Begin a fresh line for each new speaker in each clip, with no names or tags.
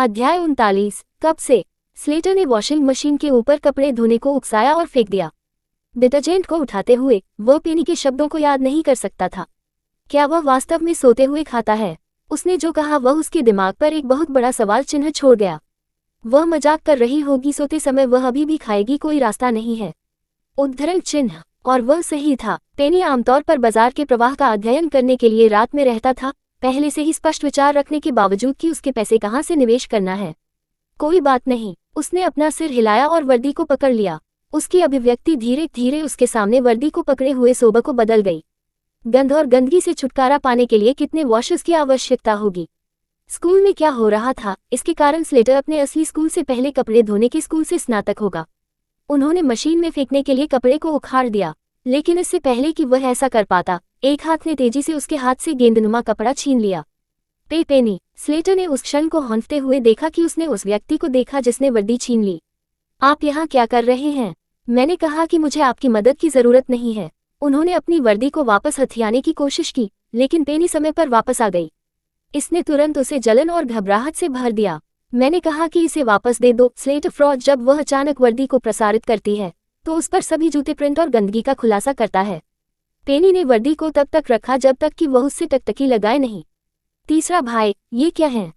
अध्याय 39। कब से? स्लेटर ने वॉशिंग मशीन के ऊपर कपड़े धोने को उकसाया और फेंक दिया। डिटर्जेंट को उठाते हुए वह पेनी के शब्दों को याद नहीं कर सकता था। क्या वह वास्तव में सोते हुए खाता है? उसने जो कहा वह उसके दिमाग पर एक बहुत बड़ा सवाल चिन्ह छोड़ गया। वह मजाक कर रही होगी, सोते समय वह अभी भी खाएगी, कोई रास्ता नहीं है। उद्धरण चिन्ह। और वह सही था। पेनी आमतौर पर बाजार के प्रवाह का अध्ययन करने के लिए रात में रहता था, पहले से ही स्पष्ट विचार रखने के बावजूद कि उसके पैसे कहाँ से निवेश करना है। कोई बात नहीं, उसने अपना सिर हिलाया और वर्दी को पकड़ लिया। उसकी अभिव्यक्ति धीरे धीरे उसके सामने वर्दी को पकड़े हुए सोबा को बदल गई। गंध और गंदगी से छुटकारा पाने के लिए कितने वॉशेस की आवश्यकता होगी? स्कूल में क्या हो रहा था, इसके कारण स्लेटर अपने असली स्कूल से पहले कपड़े धोने के स्कूल से स्नातक होगा। उन्होंने मशीन में फेंकने के लिए कपड़े को उखाड़ दिया, लेकिन इससे पहले कि वह ऐसा कर पाता, एक हाथ ने तेजी से उसके हाथ से गेंदनुमा कपड़ा छीन लिया। पेनी। स्लेटर ने उस क्षण को हौंकते हुए देखा कि उसने उस व्यक्ति को देखा जिसने वर्दी छीन ली। आप यहाँ क्या कर रहे हैं? मैंने कहा कि मुझे आपकी मदद की जरूरत नहीं है। उन्होंने अपनी वर्दी को वापस हथियाने की कोशिश की, लेकिन पेनी समय पर वापस आ गई। इसने तुरंत उसे जलन और घबराहट से भर दिया। मैंने कहा कि इसे वापस दे दो। स्लेटर फ्रॉज जब वह अचानक वर्दी को प्रसारित करती है तो उस पर सभी जूते प्रिंट और गंदगी का खुलासा करता है। पेनी ने वर्दी को तब तक रखा जब तक कि वह उससे टकटकी लगाए नहीं। तीसरा भाई, ये क्या है?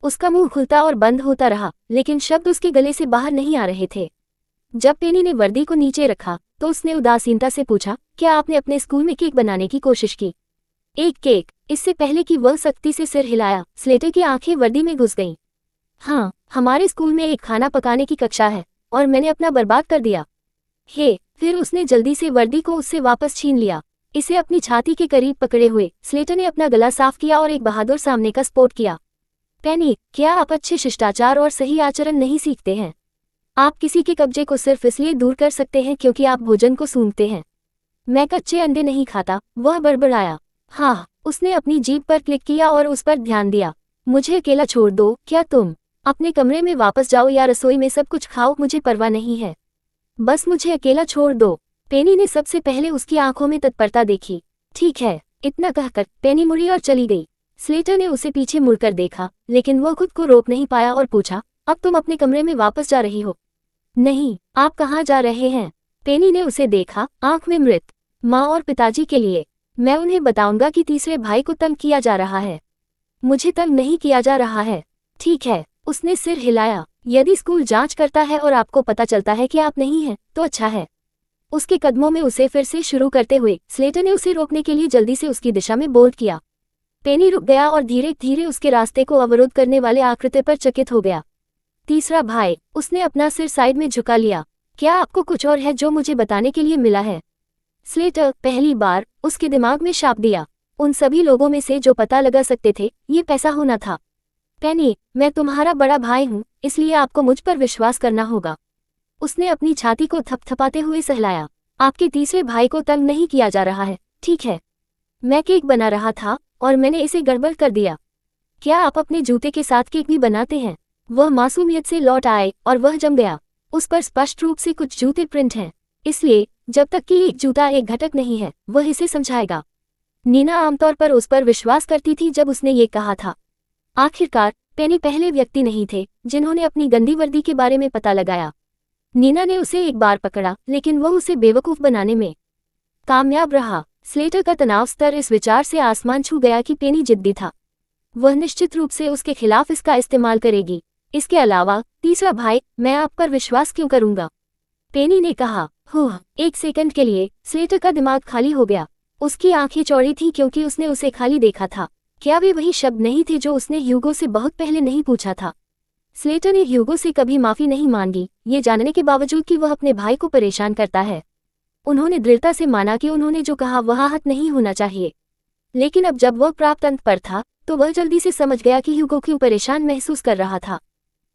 उसका मुंह खुलता और बंद होता रहा, लेकिन शब्द उसके गले से बाहर नहीं आ रहे थे। जब पेनी ने वर्दी को नीचे रखा तो उसने उदासीनता से पूछा, क्या आपने अपने स्कूल में केक बनाने की कोशिश की? एक केक? इससे पहले कि वह सख्ती से सिर हिलाया, स्लेटर की आंखें वर्दी में घुस गईं। हाँ, हमारे स्कूल में एक खाना पकाने की कक्षा है और मैंने अपना बर्बाद कर दिया। फिर उसने जल्दी से वर्दी को उससे वापस छीन लिया। इसे अपनी छाती के करीब पकड़े हुए स्लेटर ने अपना गला साफ किया और एक बहादुर सामने का स्पोर्ट किया। पेनी, क्या आप अच्छे शिष्टाचार और सही आचरण नहीं सीखते हैं? आप किसी के कब्जे को सिर्फ इसलिए दूर कर सकते हैं क्योंकि आप भोजन को सूंघते हैं। मैं कच्चे अंडे नहीं खाता, वह बड़बड़ाया। हाँ, उसने अपनी जीभ पर क्लिक किया और उस पर ध्यान दिया। मुझे अकेला छोड़ दो। क्या तुम अपने कमरे में वापस जाओ या रसोई में सब कुछ खाओ, मुझे परवाह नहीं है। बस मुझे अकेला छोड़ दो। पेनी ने सबसे पहले उसकी आंखों में तत्परता देखी। ठीक है, इतना कहकर पेनी मुड़ी और चली गई। स्लेटर ने उसे पीछे मुड़कर देखा, लेकिन वह खुद को रोक नहीं पाया और पूछा, अब तुम अपने कमरे में वापस जा रही हो? नहीं, आप कहाँ जा रहे हैं? पेनी ने उसे देखा, आंख में मृत। माँ और पिताजी के लिए। मैं उन्हें बताऊंगा कि तीसरे भाई को तंग किया जा रहा है। मुझे तंग नहीं किया जा रहा है। ठीक है, उसने सिर हिलाया। यदि स्कूल जांच करता है और आपको पता चलता है कि आप नहीं हैं, तो अच्छा है। उसके कदमों में उसे फिर से शुरू करते हुए स्लेटर ने उसे रोकने के लिए जल्दी से उसकी दिशा में बोल्ड किया। पेनी रुक गया और धीरे धीरे उसके रास्ते को अवरोध करने वाले आकृति पर चकित हो गया। तीसरा भाई, उसने अपना सिर साइड में झुका लिया। क्या आपको कुछ और है जो मुझे बताने के लिए मिला है? स्लेटर पहली बार उसके दिमाग में छाप दिया। उन सभी लोगों में से जो पता लगा सकते थे, ये पैसा होना था। पेनी, मैं तुम्हारा बड़ा भाई हूँ, इसलिए आपको मुझ पर विश्वास करना होगा। उसने अपनी छाती को थपथपाते हुए सहलाया। आपके तीसरे भाई को तंग नहीं किया जा रहा है, ठीक है? मैं केक बना रहा था और मैंने इसे गड़बड़ कर दिया। क्या आप अपने जूते के साथ केक भी बनाते हैं? वह मासूमियत से लौट आए और वह जम गया। उस पर स्पष्ट रूप से कुछ जूते प्रिंट हैं, इसलिए जब तक कि एक जूता एक घटक नहीं है, वह इसे समझाएगा। नीना आमतौर पर उस पर विश्वास करती थी जब उसने ये कहा था। आखिरकार पेनी पहले व्यक्ति नहीं थे जिन्होंने अपनी गंदी वर्दी के बारे में पता लगाया। नीना ने उसे एक बार पकड़ा, लेकिन वह उसे बेवकूफ बनाने में कामयाब रहा। स्लेटर का तनाव स्तर इस विचार से आसमान छू गया कि पेनी जिद्दी था। वह निश्चित रूप से उसके खिलाफ इसका इस्तेमाल करेगी। इसके अलावा तीसरा भाई, मैं आप पर विश्वास क्यों करूंगा? पेनी ने कहा। एक सेकंड के लिए स्लेटर का दिमाग खाली हो गया। उसकी आंखें चौड़ी थीं क्योंकि उसने उसे खाली देखा था। क्या वे वही शब्द नहीं थे जो उसने ह्यूगो से बहुत पहले नहीं पूछा था? स्लेटर ने ह्यूगो से कभी माफी नहीं मांगी, ये जानने के बावजूद कि वह अपने भाई को परेशान करता है। उन्होंने दृढ़ता से माना कि उन्होंने जो कहा वह आहत नहीं होना चाहिए। लेकिन अब जब वह प्राप्त अंत पर था तो वह जल्दी से समझ गया कि ह्यूगो क्यों परेशान महसूस कर रहा था।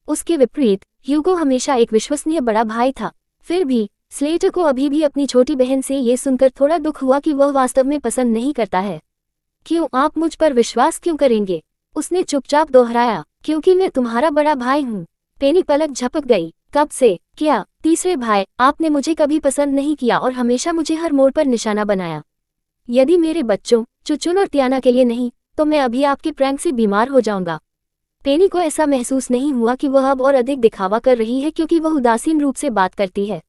उसके विपरीत ह्यूगो हमेशा एक विश्वसनीय बड़ा भाई था। फिर भी स्लेटर को अभी भी अपनी छोटी बहन से ये सुनकर थोड़ा दुख हुआ कि वह वास्तव में पसंद नहीं करता है। क्यों? आप मुझ पर विश्वास क्यों करेंगे? उसने चुपचाप दोहराया। क्योंकि मैं तुम्हारा बड़ा भाई हूँ। पेनी पलक झपक गई। कब से? क्या तीसरे भाई, आपने मुझे कभी पसंद नहीं किया और हमेशा मुझे हर मोड़ पर निशाना बनाया। यदि मेरे बच्चों चुचुन और तियाना के लिए नहीं, तो मैं अभी आपके प्रैंक से बीमार हो जाऊंगा। पेनी को ऐसा महसूस नहीं हुआ कि वह अब और अधिक दिखावा कर रही है क्योंकि वह उदासीन रूप से बात करती है।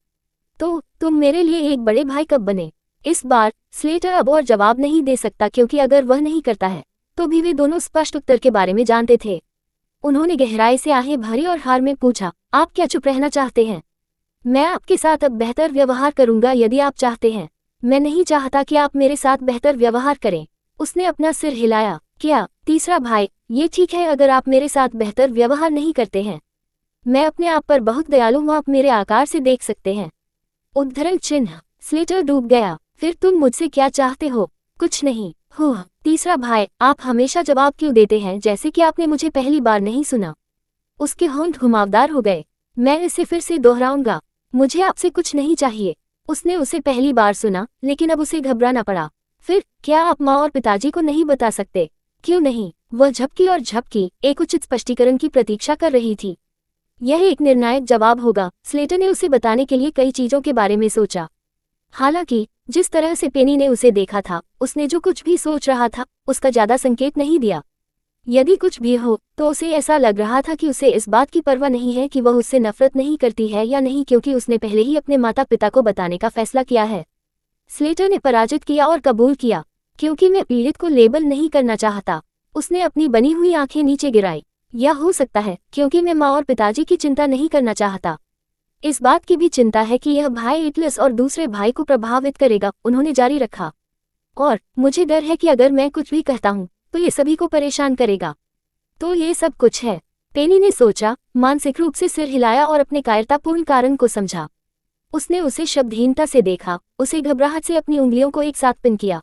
तो तुम मेरे लिए एक बड़े भाई कब बने? इस बार स्लेटर अब और जवाब नहीं दे सकता क्योंकि अगर वह नहीं करता है तो भी वे दोनों स्पष्ट उत्तर के बारे में जानते थे। उन्होंने गहराई से आहें भरी और हार में पूछा, आप क्या चुप रहना चाहते हैं? मैं आपके साथ अब बेहतर व्यवहार करूंगा यदि आप चाहते हैं। मैं नहीं चाहता कि आप मेरे साथ बेहतर व्यवहार करें। उसने अपना सिर हिलाया। क्या तीसरा भाई? ये ठीक है अगर आप मेरे साथ बेहतर व्यवहार नहीं करते हैं। मैं अपने आप पर बहुत दयालु हूँ, आप मेरे आकार से देख सकते हैं। उद्धरण चिन्ह। स्लेटर डूब गया। फिर तुम मुझसे क्या चाहते हो? कुछ नहीं। हो तीसरा भाई, आप हमेशा जवाब क्यों देते हैं जैसे कि आपने मुझे पहली बार नहीं सुना? उसके होंठ घुमावदार हो गए। मैं इसे फिर से दोहराऊंगा, मुझे आपसे कुछ नहीं चाहिए। उसने उसे पहली बार सुना लेकिन अब उसे घबराना पड़ा। फिर क्या आप माँ और पिताजी को नहीं बता सकते? क्यों नहीं? वह झपकी और झपकी, एक उचित स्पष्टीकरण की प्रतीक्षा कर रही थी। यह एक निर्णायक जवाब होगा। स्लेटर ने उसे बताने के लिए कई चीजों के बारे में सोचा। हालांकि जिस तरह से पेनी ने उसे देखा था, उसने जो कुछ भी सोच रहा था उसका ज्यादा संकेत नहीं दिया। यदि कुछ भी हो तो उसे ऐसा लग रहा था कि उसे इस बात की परवाह नहीं है कि वह उससे नफरत नहीं करती है या नहीं, क्योंकि उसने पहले ही अपने माता पिता को बताने का फैसला किया है। स्लेटर ने पराजित किया और कबूल किया, क्योंकि मैं पीड़ित को लेबल नहीं करना चाहता। उसने अपनी बनी हुई आंखें नीचे गिराई। या हो सकता है क्योंकि मैं माँ और पिताजी की चिंता नहीं करना चाहता। इस बात की भी चिंता है कि यह भाई एटलस और दूसरे भाई को प्रभावित करेगा, उन्होंने जारी रखा। और मुझे डर है कि अगर मैं कुछ भी कहता हूँ तो ये सभी को परेशान करेगा। तो ये सब कुछ है, पेनी ने सोचा, मानसिक रूप से सिर हिलाया और अपने कायरतापूर्ण कारण को समझा। उसने उसे शब्दहीनता से देखा, उसे घबराहट से अपनी उंगलियों को एक साथ पिन किया।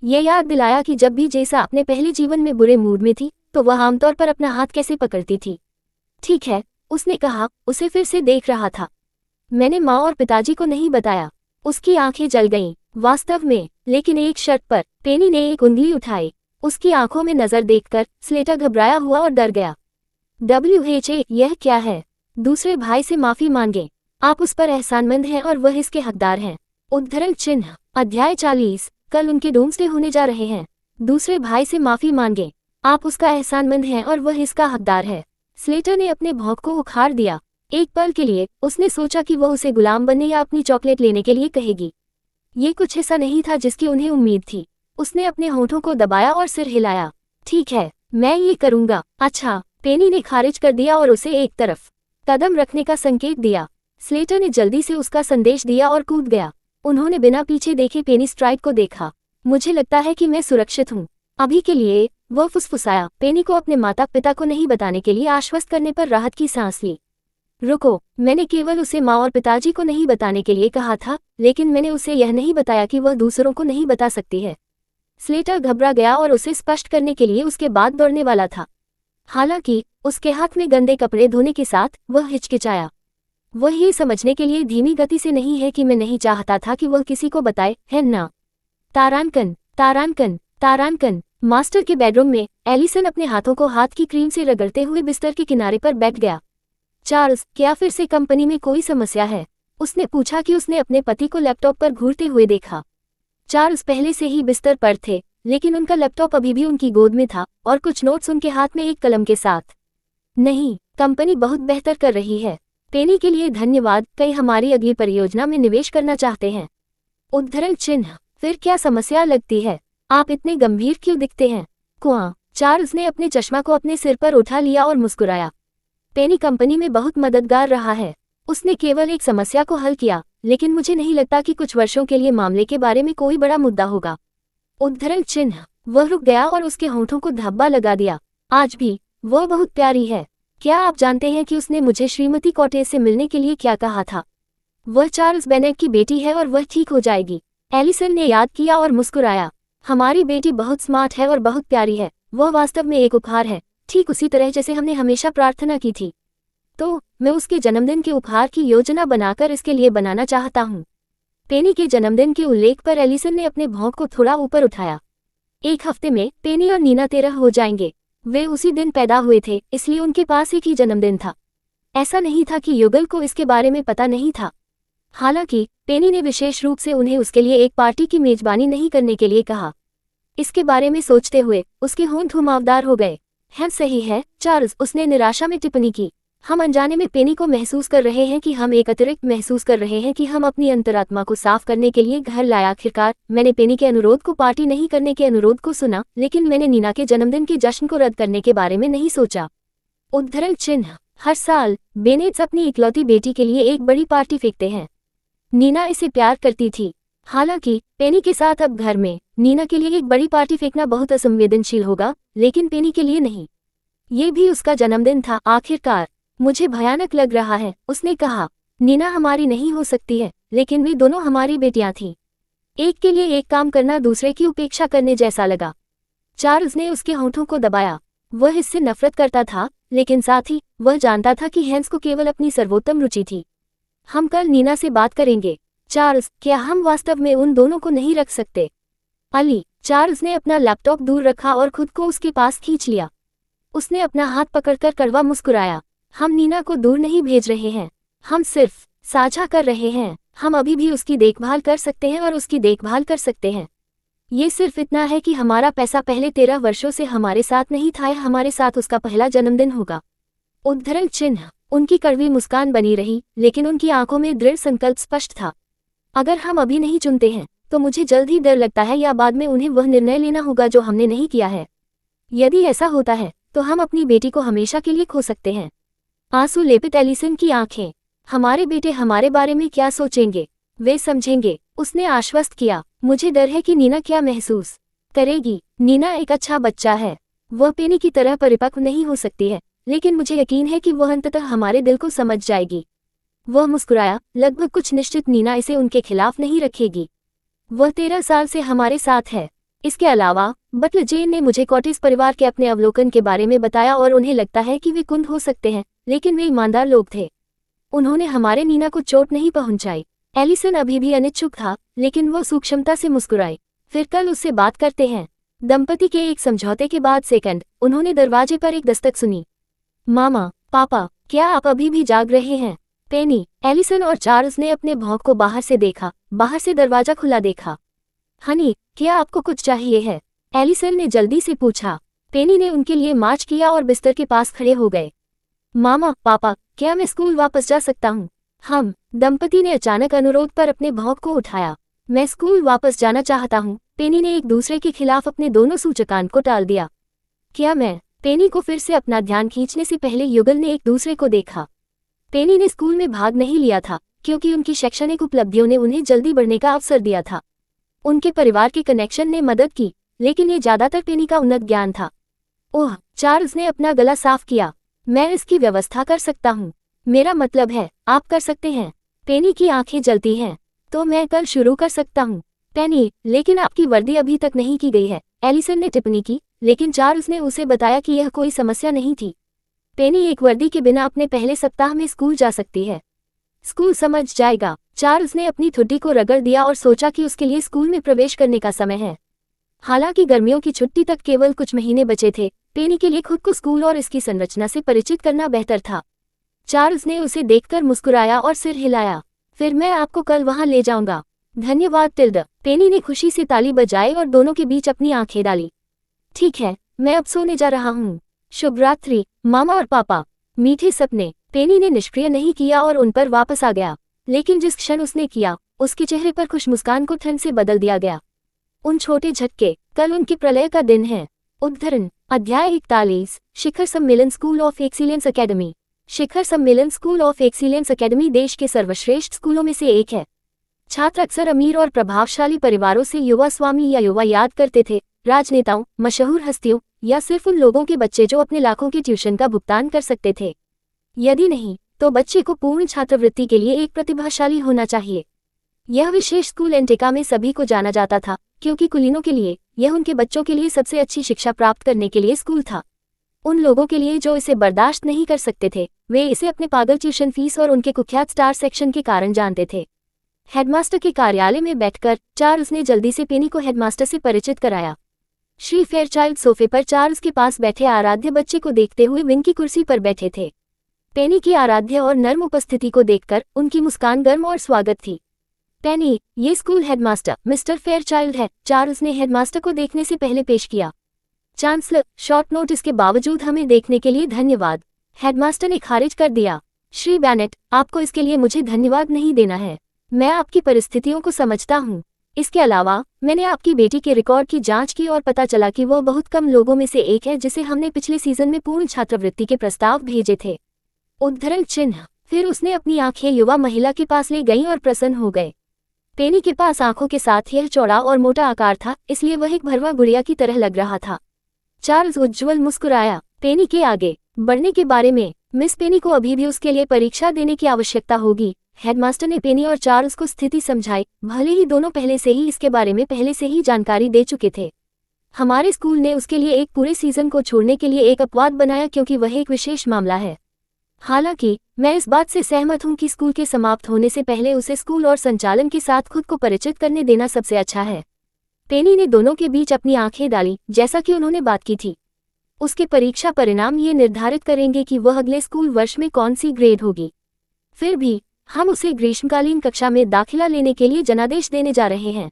ये याद दिलाया कि जब भी जैसा अपने पहले जीवन में बुरे मूड में थी तो वह आमतौर पर अपना हाथ कैसे पकड़ती थी। ठीक है, उसने कहा, उसे फिर से देख रहा था। मैंने माँ और पिताजी को नहीं बताया। उसकी आंखें जल गईं। वास्तव में, लेकिन एक शर्त पर। पेनी ने एक उंगली उठाई। उसकी आंखों में नजर देखकर स्लेटर घबराया हुआ और डर गया। WHA, यह क्या है? दूसरे भाई से माफी मांगे। आप उस पर एहसानमंद हैं और वह इसके हकदार हैं। उद्धरण चिन्ह। अध्याय 40। कल उनके डूम्सडे होने जा रहे हैं। दूसरे भाई से माफी मांगे। आप उसका एहसानमंद हैं और वह इसका हकदार है। स्लेटर ने अपने भौंक को उखाड़ दिया। एक पल के लिए उसने सोचा कि वह उसे गुलाम बनने या अपनी चॉकलेट लेने के लिए कहेगी। ये कुछ ऐसा नहीं था जिसकी उन्हें उम्मीद थी। उसने अपने होठों को दबाया और सिर हिलाया। ठीक है, मैं ये करूंगा। अच्छा, पेनी ने खारिज कर दिया और उसे एक तरफ कदम रखने का संकेत दिया। स्लेटर ने जल्दी से उसका संदेश दिया और कूद गया। उन्होंने बिना पीछे देखे पेनी स्ट्राइक को देखा। मुझे लगता है कि मैं सुरक्षित हूँ अभी के लिए, वह फुसफुसाया। पेनी को अपने माता पिता को नहीं बताने के लिए आश्वस्त करने पर राहत की सांस ली। रुको, मैंने केवल उसे माँ और पिताजी को नहीं बताने के लिए कहा था, लेकिन मैंने उसे यह नहीं बताया कि वह दूसरों को नहीं बता सकती है। स्लेटर घबरा गया और उसे स्पष्ट करने के लिए उसके बाद दौड़ने वाला था। हालांकि उसके हाथ में गंदे कपड़े धोने के साथ वह हिचकिचाया। वह ये समझने के लिए धीमी गति से नहीं है कि मैं नहीं चाहता था कि वह किसी को बताए, है ना? तारांकन, तारांकन, तारांकन। मास्टर के बेडरूम में एलिसन अपने हाथों को हाथ की क्रीम से रगड़ते हुए बिस्तर के किनारे पर बैठ गया। चार्ल्स, क्या फिर से कंपनी में कोई समस्या है? उसने पूछा कि उसने अपने पति को लैपटॉप पर घूरते हुए देखा। चार्ल्स पहले से ही बिस्तर पर थे, लेकिन उनका लैपटॉप अभी भी उनकी गोद में था और कुछ नोट्स उनके हाथ में एक कलम के साथ। नहीं, कंपनी बहुत बेहतर कर रही है। पेनी के लिए धन्यवाद, कई हमारी अगली परियोजना में निवेश करना चाहते हैं। उद्धरण चिन्ह। फिर क्या समस्या लगती है? आप इतने गंभीर क्यों दिखते हैं? कुआं। चार्ल्स ने अपने चश्मा को अपने सिर पर उठा लिया और मुस्कुराया। पेनी कंपनी में बहुत मददगार रहा है। उसने केवल एक समस्या को हल किया, लेकिन मुझे नहीं लगता कि कुछ वर्षों के लिए मामले के बारे में कोई बड़ा मुद्दा होगा। उद्धरण चिन्ह। वह रुक गया और उसके होठों को धब्बा लगा दिया। आज भी वह बहुत प्यारी है। क्या आप जानते हैं कि उसने मुझे श्रीमती कॉटेज से मिलने के लिए क्या कहा था? वह चार्ल्स बेनेट की बेटी है और वह ठीक हो जाएगी। एलिसन ने याद किया और मुस्कुराया। हमारी बेटी बहुत स्मार्ट है और बहुत प्यारी है। वह वास्तव में एक उपहार है, ठीक उसी तरह जैसे हमने हमेशा प्रार्थना की थी। तो मैं उसके जन्मदिन के उपहार की योजना बनाकर इसके लिए बनाना चाहता हूँ। पेनी के जन्मदिन के उल्लेख पर एलिसन ने अपने भौंक को थोड़ा ऊपर उठाया। एक हफ्ते में पेनी और नीना 13 हो जाएंगे। वे उसी दिन पैदा हुए थे, इसलिए उनके पास एक ही जन्मदिन था। ऐसा नहीं था कि युगल को इसके बारे में पता नहीं था। हालांकि पेनी ने विशेष रूप से उन्हें उसके लिए एक पार्टी की मेजबानी नहीं करने के लिए कहा। इसके बारे में सोचते हुए उसके होंठ घुमावदार हो गए। है सही है चार्ल्स, उसने निराशा में टिप्पणी की। हम अनजाने में पेनी को महसूस कर रहे हैं कि हम एक अतिरिक्त महसूस कर रहे हैं कि हम अपनी अंतरात्मा को साफ करने के लिए घर लाए। आखिरकार मैंने पेनी के अनुरोध को पार्टी नहीं करने के अनुरोध को सुना, लेकिन मैंने नीना के जन्मदिन के जश्न को रद्द करने के बारे में नहीं सोचा। उद्धरण चिन्ह। हर साल बेनेट्स अपनी इकलौती बेटी के लिए एक बड़ी पार्टी फेंकते हैं। नीना इसे प्यार करती थी। हालांकि पेनी के साथ अब घर में नीना के लिए एक बड़ी पार्टी फेंकना बहुत असंवेदनशील होगा, लेकिन पेनी के लिए नहीं। ये भी उसका जन्मदिन था। आखिरकार मुझे भयानक लग रहा है, उसने कहा। नीना हमारी नहीं हो सकती है, लेकिन वे दोनों हमारी बेटियां थीं। एक के लिए एक काम करना दूसरे की उपेक्षा करने जैसा लगा। चार्ल्स ने उसके होंठों को दबाया। वह इससे नफरत करता था, लेकिन साथ ही वह जानता था कि हैंस को केवल अपनी सर्वोत्तम रुचि थी। हम कल नीना से बात करेंगे। चार्ल्स, क्या हम वास्तव में उन दोनों को नहीं रख सकते? अली। चार्ल्स ने अपना लैपटॉप दूर रखा और खुद को उसके पास खींच लिया। उसने अपना हाथ पकड़कर कड़वा मुस्कुराया। हम नीना को दूर नहीं भेज रहे हैं, हम सिर्फ साझा कर रहे हैं। हम अभी भी उसकी देखभाल कर सकते हैं और उसकी देखभाल कर सकते हैं। ये सिर्फ इतना है कि हमारा पैसा पहले 13 वर्षों से हमारे साथ नहीं था, हमारे साथ उसका पहला जन्मदिन होगा। उद्धरण चिन्ह। उनकी कड़वी मुस्कान बनी रही, लेकिन उनकी आंखों में दृढ़ संकल्प स्पष्ट था। अगर हम अभी नहीं चुनते हैं तो मुझे जल्द ही डर लगता है या बाद में उन्हें वह निर्णय लेना होगा जो हमने नहीं किया है। यदि ऐसा होता है तो हम अपनी बेटी को हमेशा के लिए खो सकते हैं। आंसू लेपित एलिसन की आंखें। हमारे बेटे हमारे बारे में क्या सोचेंगे? वे समझेंगे, उसने आश्वस्त किया। मुझे डर है कि नीना क्या महसूस करेगी। नीना एक अच्छा बच्चा है, वह पेनी की तरह परिपक्व नहीं हो सकती है, लेकिन मुझे यकीन है कि वह अंततः हमारे दिल को समझ जाएगी। वह मुस्कुराया, लगभग कुछ निश्चित नीना इसे उनके खिलाफ नहीं रखेगी। वह 13 साल से हमारे साथ है। इसके अलावा बटलर जेन ने मुझे कॉटिस परिवार के अपने अवलोकन के बारे में बताया और उन्हें लगता है कि वे कुंद हो सकते हैं, लेकिन वे ईमानदार लोग थे। उन्होंने हमारे नीना को चोट नहीं पहुंचाई। एलिसन अभी भी अनिच्छुक था, लेकिन वह सूक्ष्मता से मुस्कुराई। फिर कल उससे बात करते हैं। दंपति के एक समझौते के बाद सेकंड, उन्होंने दरवाजे पर एक दस्तक सुनी। मामा, पापा, क्या आप अभी भी जाग रहे हैं? पेनी, एलिसन और चार्ल्स ने अपने भौंक को बाहर से देखा। बाहर से दरवाजा खुला देखा। हनी, क्या आपको कुछ चाहिए है? एलिसन ने जल्दी से पूछा। पेनी ने उनके लिए मार्च किया और बिस्तर के पास खड़े हो गए। मामा, पापा, क्या मैं स्कूल वापस जा सकता हूँ? हम। दंपति ने अचानक अनुरोध पर अपने भौंक को उठाया। मैं स्कूल वापस जाना चाहता हूँ। पेनी ने एक दूसरे के खिलाफ अपने दोनों सूचकांक को टाल दिया। क्या मैं? पेनी को फिर से अपना ध्यान खींचने से पहले युगल ने एक दूसरे को देखा। पेनी ने स्कूल में भाग नहीं लिया था, क्योंकि उनकी शैक्षणिक उपलब्धियों ने उन्हें जल्दी बढ़ने का अवसर दिया था। उनके परिवार के कनेक्शन ने मदद की, लेकिन ये ज्यादातर पेनी का उन्नत ज्ञान था। ओह, चार्ल्स ने अपना गला साफ किया। मैं इसकी व्यवस्था कर सकता हूँ। मेरा मतलब है, आप कर सकते हैं। पेनी की आंखें जलती हैं। तो मैं कल शुरू कर सकता हूँ। पेनी, लेकिन आपकी वर्दी अभी तक नहीं की गई है, एलिसन ने टिप्पणी की, लेकिन चार्ल्स ने उसे बताया कि यह कोई समस्या नहीं थी। पेनी एक वर्दी के बिना अपने पहले सप्ताह में स्कूल जा सकती है। स्कूल समझ जाएगा। चार्ल्स ने अपनी ठुड्डी को रगड़ दिया और सोचा कि उसके लिए स्कूल में प्रवेश करने का समय है। हालांकि गर्मियों की छुट्टी तक केवल कुछ महीने बचे थे, पेनी के लिए खुद को स्कूल और इसकी संरचना से परिचित करना बेहतर था। चार्ल्स ने उसे देखकर मुस्कुराया और सिर हिलाया। फिर मैं आपको कल वहां ले जाऊंगा। धन्यवाद टिल्ड। पेनी ने खुशी से ताली बजाई और दोनों के बीच अपनी आंखें डाली। ठीक है, मैं अब सोने जा रहा हूँ। शुभ रात्रि मामा और पापा। मीठे सपने। पेनी ने निष्क्रिय नहीं किया और उन पर वापस आ गया, लेकिन जिस क्षण उसने किया, उसके चेहरे पर खुश मुस्कान को ठंड से बदल दिया गया। उन छोटे झटके। कल उनके प्रलय का दिन है। उद्धरण। अध्याय 41। शिखर सम्मेलन स्कूल ऑफ एक्सीलेंस अकेडमी। शिखर सम्मेलन स्कूल ऑफ एक्सीलेंस अकेडमी देश के सर्वश्रेष्ठ स्कूलों में से एक है। छात्र अक्सर अमीर और प्रभावशाली परिवारों से युवा स्वामी या युवा याद करते थे, राजनेताओं, मशहूर हस्तियों, या सिर्फ उन लोगों के बच्चे जो अपने लाखों के ट्यूशन का भुगतान कर सकते थे। यदि नहीं, तो बच्चे को पूर्ण छात्रवृत्ति के लिए एक प्रतिभाशाली होना चाहिए। यह विशेष स्कूल एंटेका में सभी को जाना जाता था, क्योंकि कुलीनों के लिए यह उनके बच्चों के लिए सबसे अच्छी शिक्षा प्राप्त करने के लिए स्कूल था। उन लोगों के लिए जो इसे बर्दाश्त नहीं कर सकते थे, वे इसे अपने पागल ट्यूशन फीस और उनके कुख्यात स्टार सेक्शन के कारण जानते थे। हेडमास्टर के कार्यालय में बैठकर चार्ल्स ने जल्दी से पेनी को हेडमास्टर से परिचित कराया। श्री फेयरचाइल्ड सोफे पर चार्ल्स के पास बैठे आराध्य बच्चे को देखते हुए विंग की कुर्सी पर बैठे थे। पेनी की आराध्य और नर्म उपस्थिति को देखकर उनकी मुस्कान गर्म और स्वागत थी। पेनी, ये स्कूल हेडमास्टर मिस्टर फेयरचाइल्ड है, चार्ल्स ने हेडमास्टर को देखने से पहले पेश किया। चांसलर, शॉर्ट नोटिस के बावजूद हमें देखने के लिए धन्यवाद। हेडमास्टर ने खारिज कर दिया। श्री बैनेट, आपको इसके लिए मुझे धन्यवाद नहीं देना है। मैं आपकी परिस्थितियों को समझता हूँ। इसके अलावा मैंने आपकी बेटी के रिकॉर्ड की जांच की और पता चला कि वह बहुत कम लोगों में से एक है जिसे हमने पिछले सीजन में पूर्ण छात्रवृत्ति के प्रस्ताव भेजे थे। उद्धरण चिन्ह। फिर उसने अपनी आंखें युवा महिला के पास ले गईं और प्रसन्न हो गए। पेनी के पास आंखों के साथ यह चौड़ा और मोटा आकार था, इसलिए वह एक भरवा गुड़िया की तरह लग रहा था। चार्ल्स उज्ज्वल मुस्कुराया। पेनी के आगे बढ़ने के बारे में, मिस पेनी को अभी भी उसके लिए परीक्षा देने की आवश्यकता होगी। हेडमास्टर ने पेनी और चार्ल्स को स्थिति समझाई, भले ही दोनों पहले से ही इसके बारे में पहले से ही जानकारी दे चुके थे। हमारे स्कूल ने उसके लिए एक पूरे सीजन को छोड़ने के लिए एक अपवाद बनाया क्योंकि वह एक विशेष मामला है। हालांकि मैं इस बात से सहमत हूं कि स्कूल के समाप्त होने से पहले उसे स्कूल और संचालन के साथ खुद को परिचित करने देना सबसे अच्छा है। पेनी ने दोनों के बीच अपनी आंखें डाली, जैसा कि उन्होंने बात की थी। उसके परीक्षा परिणाम ये निर्धारित करेंगे कि वह अगले स्कूल वर्ष में कौन सी ग्रेड होगी। फिर भी हम उसे ग्रीष्मकालीन कक्षा में दाखिला लेने के लिए जनादेश देने जा रहे हैं।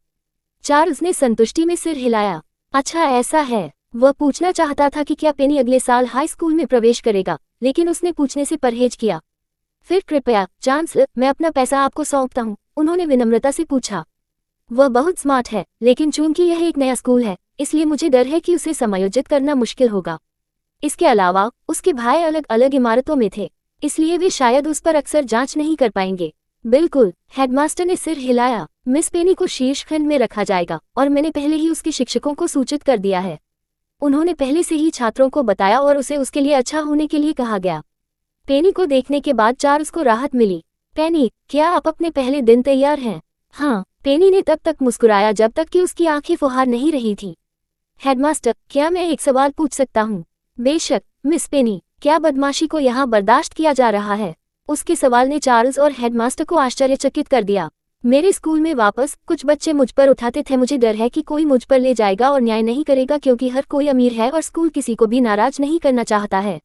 चार्ल्स ने संतुष्टि में सिर हिलाया। अच्छा, ऐसा है। वह पूछना चाहता था कि क्या पेनी अगले साल हाई स्कूल में प्रवेश करेगा, लेकिन उसने पूछने से परहेज किया। फिर कृपया चांसलर, मैं अपना पैसा आपको सौंपता हूँ, उन्होंने विनम्रता से पूछा। वह बहुत स्मार्ट है, लेकिन चूंकि यह एक नया स्कूल है, इसलिए मुझे डर है कि उसे समायोजित करना मुश्किल होगा। इसके अलावा उसके भाई अलग अलग इमारतों में थे, इसलिए वे शायद उस पर अक्सर जांच नहीं कर पाएंगे। बिल्कुल, हेडमास्टर ने सिर हिलाया। मिस पेनी को शीर्ष खंड में रखा जाएगा और मैंने पहले ही उसके शिक्षकों को सूचित कर दिया है। उन्होंने पहले से ही छात्रों को बताया और उसे उसके लिए अच्छा होने के लिए कहा गया। पेनी को देखने के बाद चार्ल्स को राहत मिली। पेनी, क्या आप अपने पहले दिन तैयार हैं? हाँ, पेनी ने तब तक मुस्कुराया जब तक कि उसकी आंखें फुहार नहीं रही थी। हेडमास्टर, क्या मैं एक सवाल पूछ सकता हूँ? बेशक, मिस पेनी। क्या बदमाशी को यहाँ बर्दाश्त किया जा रहा है? उसके सवाल ने चार्ल्स और हेडमास्टर को आश्चर्यचकित कर दिया। मेरे स्कूल में वापस कुछ बच्चे मुझ पर उठाते थे। मुझे डर है कि कोई मुझ पर ले जाएगा और न्याय नहीं करेगा क्योंकि हर कोई अमीर है और स्कूल किसी को भी नाराज नहीं करना चाहता है।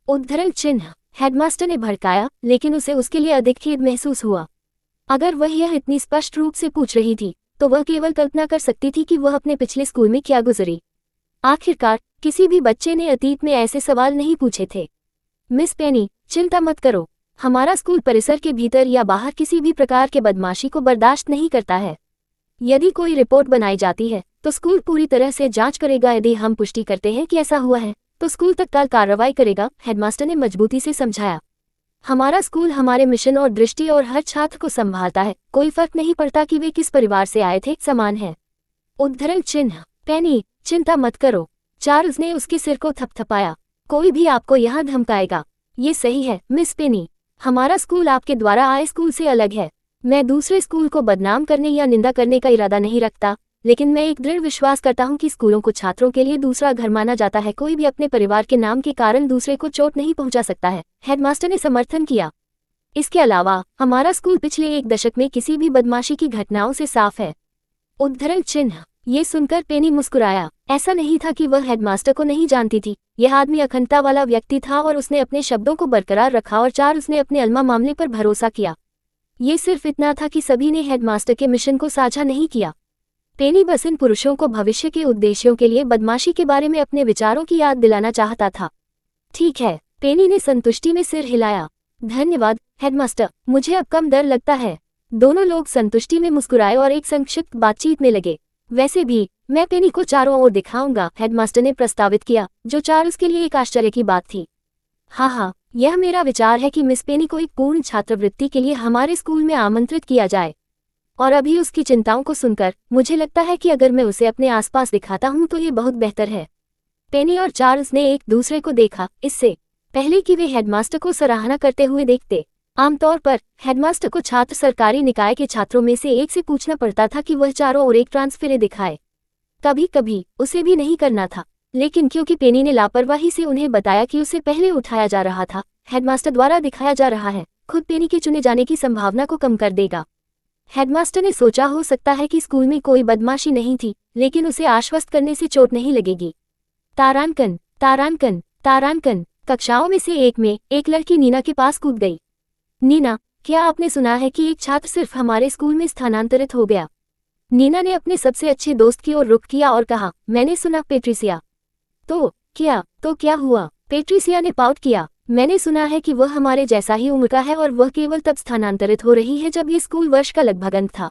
उद्धरण चिन्ह। हेडमास्टर ने भड़काया, लेकिन उसे उसके लिए अधिक खेद महसूस हुआ। अगर वह यह इतनी स्पष्ट रूप से पूछ रही थी, तो वह केवल कल्पना कर सकती थी कि वह अपने पिछले स्कूल में क्या गुजरी। आखिरकार किसी भी बच्चे ने अतीत में ऐसे सवाल नहीं पूछे थे। मिस पेनी, चिंता मत करो। हमारा स्कूल परिसर के भीतर या बाहर किसी भी प्रकार के बदमाशी को बर्दाश्त नहीं करता है। यदि कोई रिपोर्ट बनाई जाती है, तो स्कूल पूरी तरह से जांच करेगा। यदि हम पुष्टि करते हैं कि ऐसा हुआ है, तो स्कूल तत्काल कार्रवाई करेगा, हेडमास्टर ने मजबूती से समझाया। हमारा स्कूल हमारे मिशन और दृष्टि और हर छात्र को संभालता है। कोई फर्क नहीं पड़ता कि वे किस परिवार से आए थे, समान है। उद्धरण चिन्ह। पेनी, चिंता मत करो। चार्ल्स ने उसके सिर को थपथपाया। कोई भी आपको यहाँ धमकाएगा। ये सही है, मिस पेनी। हमारा स्कूल आपके द्वारा आए स्कूल से अलग है। मैं दूसरे स्कूल को बदनाम करने या निंदा करने का इरादा नहीं रखता, लेकिन मैं एक दृढ़ विश्वास करता हूँ कि स्कूलों को छात्रों के लिए दूसरा घर माना जाता है। कोई भी अपने परिवार के नाम के कारण दूसरे को चोट नहीं पहुंचा सकता है, हेडमास्टर ने समर्थन किया। इसके अलावा हमारा स्कूल पिछले एक दशक में किसी भी बदमाशी की घटनाओं से साफ है। उद्धरण चिन्ह। ये सुनकर पेनी मुस्कुराया। ऐसा नहीं था कि वह हेडमास्टर को नहीं जानती थी। यह आदमी अखंडता वाला व्यक्ति था और उसने अपने शब्दों को बरकरार रखा और चार्ल्स ने अपने अल्मा मामले पर भरोसा किया। ये सिर्फ इतना था कि सभी ने हेडमास्टर के मिशन को साझा नहीं किया। पेनी बस इन पुरुषों को भविष्य के उद्देश्यों के लिए बदमाशी के बारे में अपने विचारों की याद दिलाना चाहता था। ठीक है, पेनी ने संतुष्टि में सिर हिलाया। धन्यवाद हेडमास्टर, मुझे अब कम डर लगता है। दोनों लोग संतुष्टि में मुस्कुराए और एक संक्षिप्त बातचीत में लगे। वैसे भी मैं पेनी को चारों ओर दिखाऊंगा, हेडमास्टर ने प्रस्तावित किया, जो चार्ल्स के लिए एक आश्चर्य की बात थी। हाँ, यह मेरा विचार है कि मिस पेनी को एक पूर्ण छात्रवृत्ति के लिए हमारे स्कूल में आमंत्रित किया जाए। और अभी उसकी चिंताओं को सुनकर मुझे लगता है कि अगर मैं उसे अपने आसपास दिखाता हूं तो ये बहुत बेहतर है। पेनी और चार्ल्स ने एक दूसरे को देखा, इससे पहले कि वे हेडमास्टर को सराहना करते हुए देखते। आमतौर पर हेडमास्टर को छात्र सरकारी निकाय के छात्रों में से एक से पूछना पड़ता था कि वह चारों ओर एक ट्रांसफर दिखाए। कभी कभी उसे भी नहीं करना था, लेकिन क्योंकि पेनी ने लापरवाही से उन्हें बताया कि उसे पहले उठाया जा रहा था, हेडमास्टर द्वारा दिखाया जा रहा है, खुद पेनी के चुने जाने की संभावना को कम कर देगा। हेडमास्टर ने सोचा हो सकता है कि स्कूल में कोई बदमाशी नहीं थी, लेकिन उसे आश्वस्त करने से चोट नहीं लगेगी। तारांकन, तारांकन, तारांकन। कक्षाओं में से एक में एक लड़की नीना के पास कूद गई। नीना, क्या आपने सुना है कि एक छात्र सिर्फ हमारे स्कूल में स्थानांतरित हो गया? नीना ने अपने सबसे अच्छे दोस्त की ओर रुख किया और कहा, मैंने सुना पेट्रिसिया। तो क्या हुआ? पेट्रिसिया ने पाउट किया। मैंने सुना है कि वह हमारे जैसा ही उम्र का है और वह केवल तब स्थानांतरित हो रही है जब ये स्कूल वर्ष का लगभग अंत था।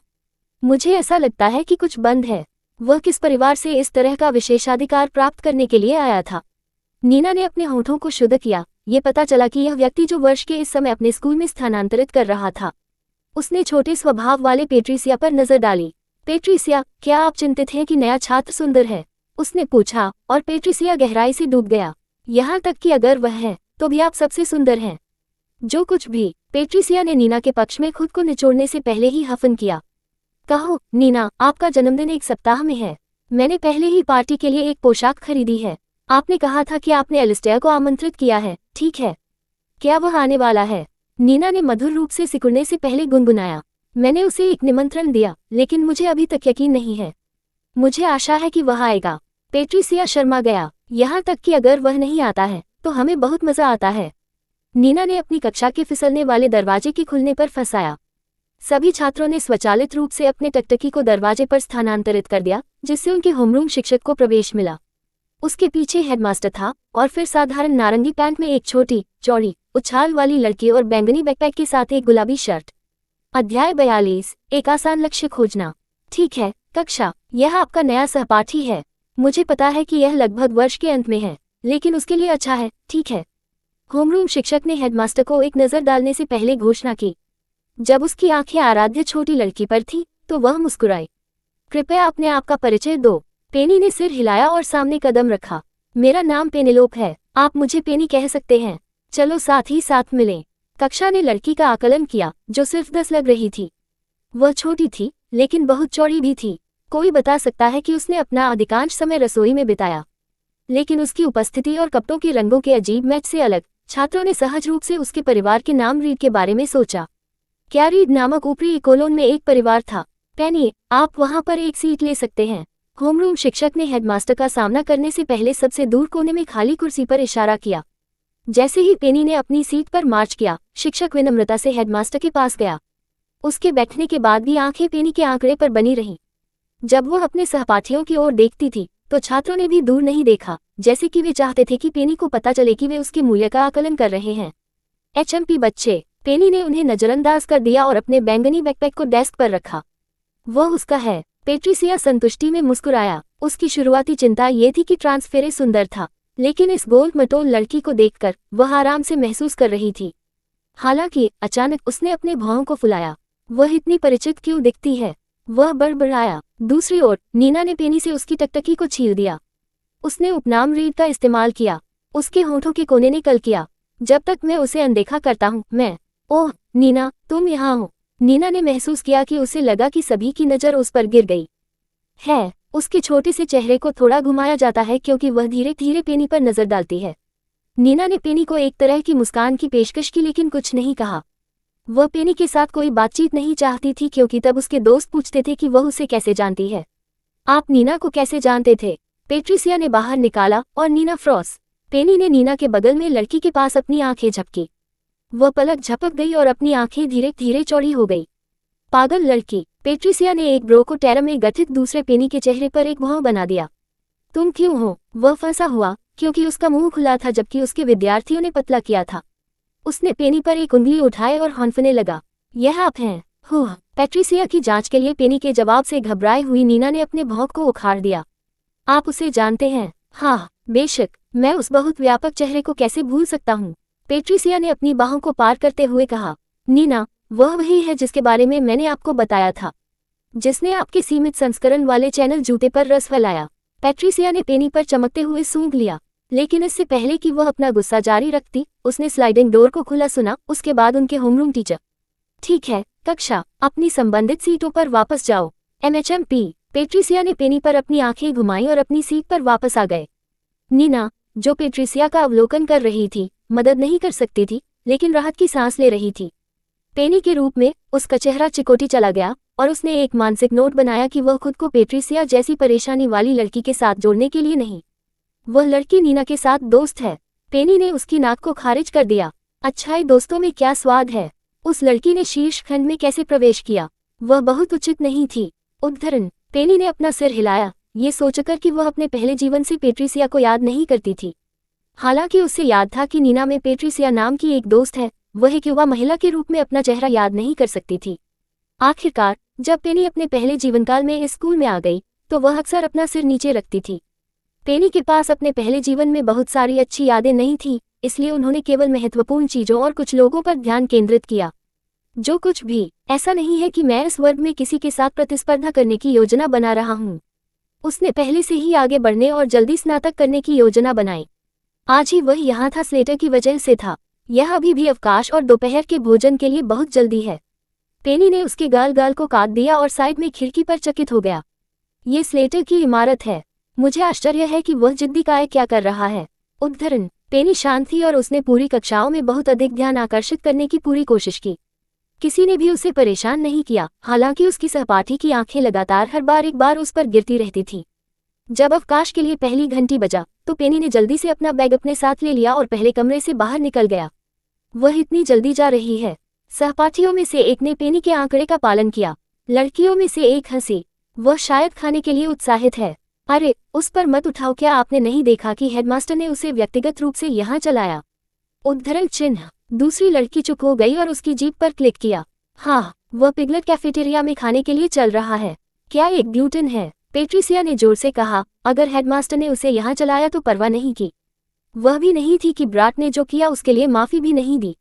मुझे ऐसा लगता है कि कुछ बंद है। वह किस परिवार से इस तरह का विशेषाधिकार प्राप्त करने के लिए आया था? नीना ने अपने होठों को शुद्ध किया। ये पता चला कि यह व्यक्ति जो वर्ष के इस समय अपने स्कूल में स्थानांतरित कर रहा था। उसने छोटे स्वभाव वाले पेट्रिसिया पर नजर डाली। पेट्रिसिया, क्या आप चिंतित हैं कि नया छात्र सुंदर है? उसने पूछा और पेट्रिसिया गहराई से डूब गया। यहाँ तक कि अगर वह है तो भी आप सबसे सुंदर हैं। जो कुछ भी। पेट्रिसिया ने नीना के पक्ष में खुद को निचोड़ने से पहले ही हफन किया। कहो नीना, आपका जन्मदिन एक सप्ताह में है। मैंने पहले ही पार्टी के लिए एक पोशाक खरीदी है। आपने कहा था कि आपने एलिस्टेयर को आमंत्रित किया है, ठीक है? क्या वह आने वाला है? नीना ने मधुर रूप से सिकुड़ने से पहले गुनगुनाया। मैंने उसे एक निमंत्रण दिया, लेकिन मुझे अभी तक यकीन नहीं है। मुझे आशा है कि वह आएगा। पेट्रिसिया शर्मा गया। यहाँ तक कि अगर वह नहीं आता है तो हमें बहुत मजा आता है। नीना ने अपनी कक्षा के फिसलने वाले दरवाजे के खुलने पर फंसाया। सभी छात्रों ने स्वचालित रूप से अपने टकटकी को दरवाजे पर स्थानांतरित कर दिया, जिससे उनके होमरूम शिक्षक को प्रवेश मिला। उसके पीछे हेडमास्टर था और फिर साधारण नारंगी पैंट में एक छोटी, चौड़ी, उछाल वाली लड़की और बैंगनी बैकपैक के साथ एक गुलाबी शर्ट। अध्याय 42, एक आसान लक्ष्य खोजना। ठीक है कक्षा, यह आपका नया सहपाठी है। मुझे पता है कि यह लगभग वर्ष के अंत में है, लेकिन उसके लिए अच्छा है, ठीक है? होमरूम शिक्षक ने हेडमास्टर को एक नज़र डालने से पहले घोषणा की। जब उसकी आंखें आराध्य छोटी लड़की पर थी तो वह मुस्कुराई। कृपया अपने आप का परिचय दो। पेनी ने सिर हिलाया और सामने कदम रखा। मेरा नाम पेनेलोप है, आप मुझे पेनी कह सकते हैं। चलो साथ ही साथ मिलें। कक्षा ने लड़की का आकलन किया, जो सिर्फ 10 लग रही थी। वह छोटी थी, लेकिन बहुत चौड़ी भी थी। कोई बता सकता है कि उसने अपना अधिकांश समय रसोई में बिताया। लेकिन उसकी उपस्थिति और कपड़ों के रंगों के अजीब मैच से अलग, छात्रों ने सहज रूप से उसके परिवार के नाम रीड के बारे में सोचा। क्या रीड नामक ऊपरी इकोलोन में एक परिवार था? पेनी, आप वहां पर एक सीट ले सकते हैं। होमरूम शिक्षक ने हेडमास्टर का सामना करने से पहले सबसे दूर कोने में खाली कुर्सी पर इशारा किया। जैसे ही पेनी ने अपनी सीट पर मार्च किया, शिक्षक विनम्रता से हेडमास्टर के पास गया। उसके बैठने के बाद भी आंखें पेनी के आंकड़े पर बनी रहीं। जब वह अपने सहपाठियों की ओर देखती थी तो छात्रों ने भी दूर नहीं देखा, जैसे कि वे चाहते थे कि पेनी को पता चले कि वे उसके मूल्य का आकलन कर रहे हैं। एचएमपी बच्चे। पेनी ने उन्हें नजरअंदाज कर दिया और अपने बैंगनी बैकपैक को डेस्क पर रखा। वह उसका है। पेट्रिसिया संतुष्टि में मुस्कुराया। उसकी शुरुआती चिंता ये थी कि ट्रांसफेरे सुंदर था, लेकिन इस गोल मटोल लड़की को देखकर वह आराम से महसूस कर रही थी। हालांकि अचानक उसने अपने भौं को फुलाया। वह इतनी परिचित क्यों दिखती है? वह बड़बड़ाया। दूसरी ओर नीना ने पेनी से उसकी टकटकी को छील दिया। उसने उपनाम रीड का इस्तेमाल किया। उसके होठों के कोने ने कल किया। जब तक मैं उसे अनदेखा करता हूँ, मैं। ओह नीना, तुम यहाँ हो। नीना ने महसूस किया कि उसे लगा कि सभी की नज़र उस पर गिर गई है। उसके छोटे से चेहरे को थोड़ा घुमाया जाता है क्योंकि वह धीरे धीरे पेनी पर नजर डालती है। नीना ने पेनी को एक तरह की मुस्कान की पेशकश की, लेकिन कुछ नहीं कहा। वह पेनी के साथ कोई बातचीत नहीं चाहती थी क्योंकि तब उसके दोस्त पूछते थे कि वह उसे कैसे जानती है। आप नीना को कैसे जानते थे? पेट्रिसिया ने बाहर निकाला और नीना फ्रॉस। पेनी ने नीना के बगल में लड़की के पास अपनी आंखें झपकी। वह पलक झपक गई और अपनी आंखें धीरे धीरे चौड़ी हो गई। पागल लड़की। पेट्रिसिया ने एक ब्रो को टेरम में गठित दूसरे पेनी के चेहरे पर एक भौं बना दिया। तुम क्यों हो? वह फंसा हुआ क्योंकि उसका मुंह खुला था जबकि उसके विद्यार्थियों ने पतला किया था। उसने पेनी पर एक उंगली उठाए और हौंफने लगा। यह आप हैं? हुआ। पेट्रिसिया की जांच के लिए पेनी के जवाब से घबराए हुई नीना ने अपने भौं को उखाड़ दिया। आप उसे जानते हैं? हाँ बेशक, मैं उस बहुत व्यापक चेहरे को कैसे भूल सकता हूँ? पेट्रिसिया ने अपनी बाहों को पार करते हुए कहा। नीना, वह वही है जिसके बारे में मैंने आपको बताया था, जिसने आपके सीमित संस्करण वाले चैनल जूते पर रस फैलाया। पेट्रिसिया ने पेनी पर चमकते हुए सूंघ लिया, लेकिन इससे पहले कि वह अपना गुस्सा जारी रखती, उसने स्लाइडिंग डोर को खुला सुना। उसके बाद उनके होमरूम टीचर। ठीक है कक्षा, अपनी संबंधित सीटों पर वापस जाओ। एमएचएमपी। पेट्रिसिया ने पेनी पर अपनी आंखें घुमाई और अपनी सीट पर वापस आ गए। नीना, जो पेट्रिसिया का अवलोकन कर रही थी, मदद नहीं कर सकती थी, लेकिन राहत की सांस ले रही थी। पेनी के रूप में उसका चेहरा चिकोटी चला गया और उसने एक मानसिक नोट बनाया कि वह खुद को पेट्रिसिया जैसी परेशानी वाली लड़की के साथ जोड़ने के लिए नहीं, वह लड़की नीना के साथ दोस्त है। पेनी ने उसकी नाक को खारिज कर दिया। अच्छाई दोस्तों में क्या स्वाद है? उस लड़की ने शीर्ष खंड में कैसे प्रवेश किया? वह बहुत उचित नहीं थी। उद्धरण। पेनी ने अपना सिर हिलाया। ये सोचकर कि वह अपने पहले जीवन से पेट्रिसिया को याद नहीं करती थी। हालांकि उसे याद था कि नीना में पेट्रिसिया नाम की एक दोस्त है, वह एक युवा महिला के रूप में अपना चेहरा याद नहीं कर सकती थी। आखिरकार जब पेनी अपने पहले जीवनकाल में इस स्कूल में आ गई तो वह अक्सर अपना सिर नीचे रखती थी। पेनी के पास अपने पहले जीवन में बहुत सारी अच्छी यादें नहीं थीं, इसलिए उन्होंने केवल महत्वपूर्ण चीजों और कुछ लोगों पर ध्यान केंद्रित किया। जो कुछ भी, ऐसा नहीं है कि मैं इस वर्ग में किसी के साथ प्रतिस्पर्धा करने की योजना बना रहा हूँ। उसने पहले से ही आगे बढ़ने और जल्दी स्नातक करने की योजना बनाई। आज ही वह यहाँ था स्लेटर की वजह से था। यह अभी भी अवकाश और दोपहर के भोजन के लिए बहुत जल्दी है। पेनी ने उसके गाल गाल को काट दिया और साइड में खिड़की पर चकित हो गया। ये स्लेटर की इमारत है। मुझे आश्चर्य है कि वह जिद्दी काय क्या कर रहा है। उद्धरण। पेनी शांत थी और उसने पूरी कक्षाओं में बहुत अधिक ध्यान आकर्षित करने की पूरी कोशिश की। किसी ने भी उसे परेशान नहीं किया, हालांकि उसकी सहपाठी की आंखें लगातार हर बार एक बार उस पर गिरती रहती थीं। जब अवकाश के लिए पहली घंटी बजा तो पेनी ने जल्दी से अपना बैग अपने साथ ले लिया और पहले कमरे से बाहर निकल गया। वह इतनी जल्दी जा रही है। सहपाठियों में से एक ने पेनी के आंकड़े का पालन किया। लड़कियों में से एक हंसी। वह शायद खाने के लिए उत्साहित है। अरे, उस पर मत उठाओ। क्या आपने नहीं देखा कि हेडमास्टर ने उसे व्यक्तिगत रूप से यहाँ चलाया? उद्धरण चिन्ह। दूसरी लड़की चुप हो गई और उसकी जीभ पर क्लिक किया। हाँ, वह पिगलेट कैफेटेरिया में खाने के लिए चल रहा है। क्या एक ग्लूटेन है? पेट्रिसिया ने जोर से कहा। अगर हेडमास्टर ने उसे यहाँ चलाया तो परवाह नहीं की। वह भी नहीं थी कि ब्राट ने जो किया उसके लिए माफी भी नहीं दी।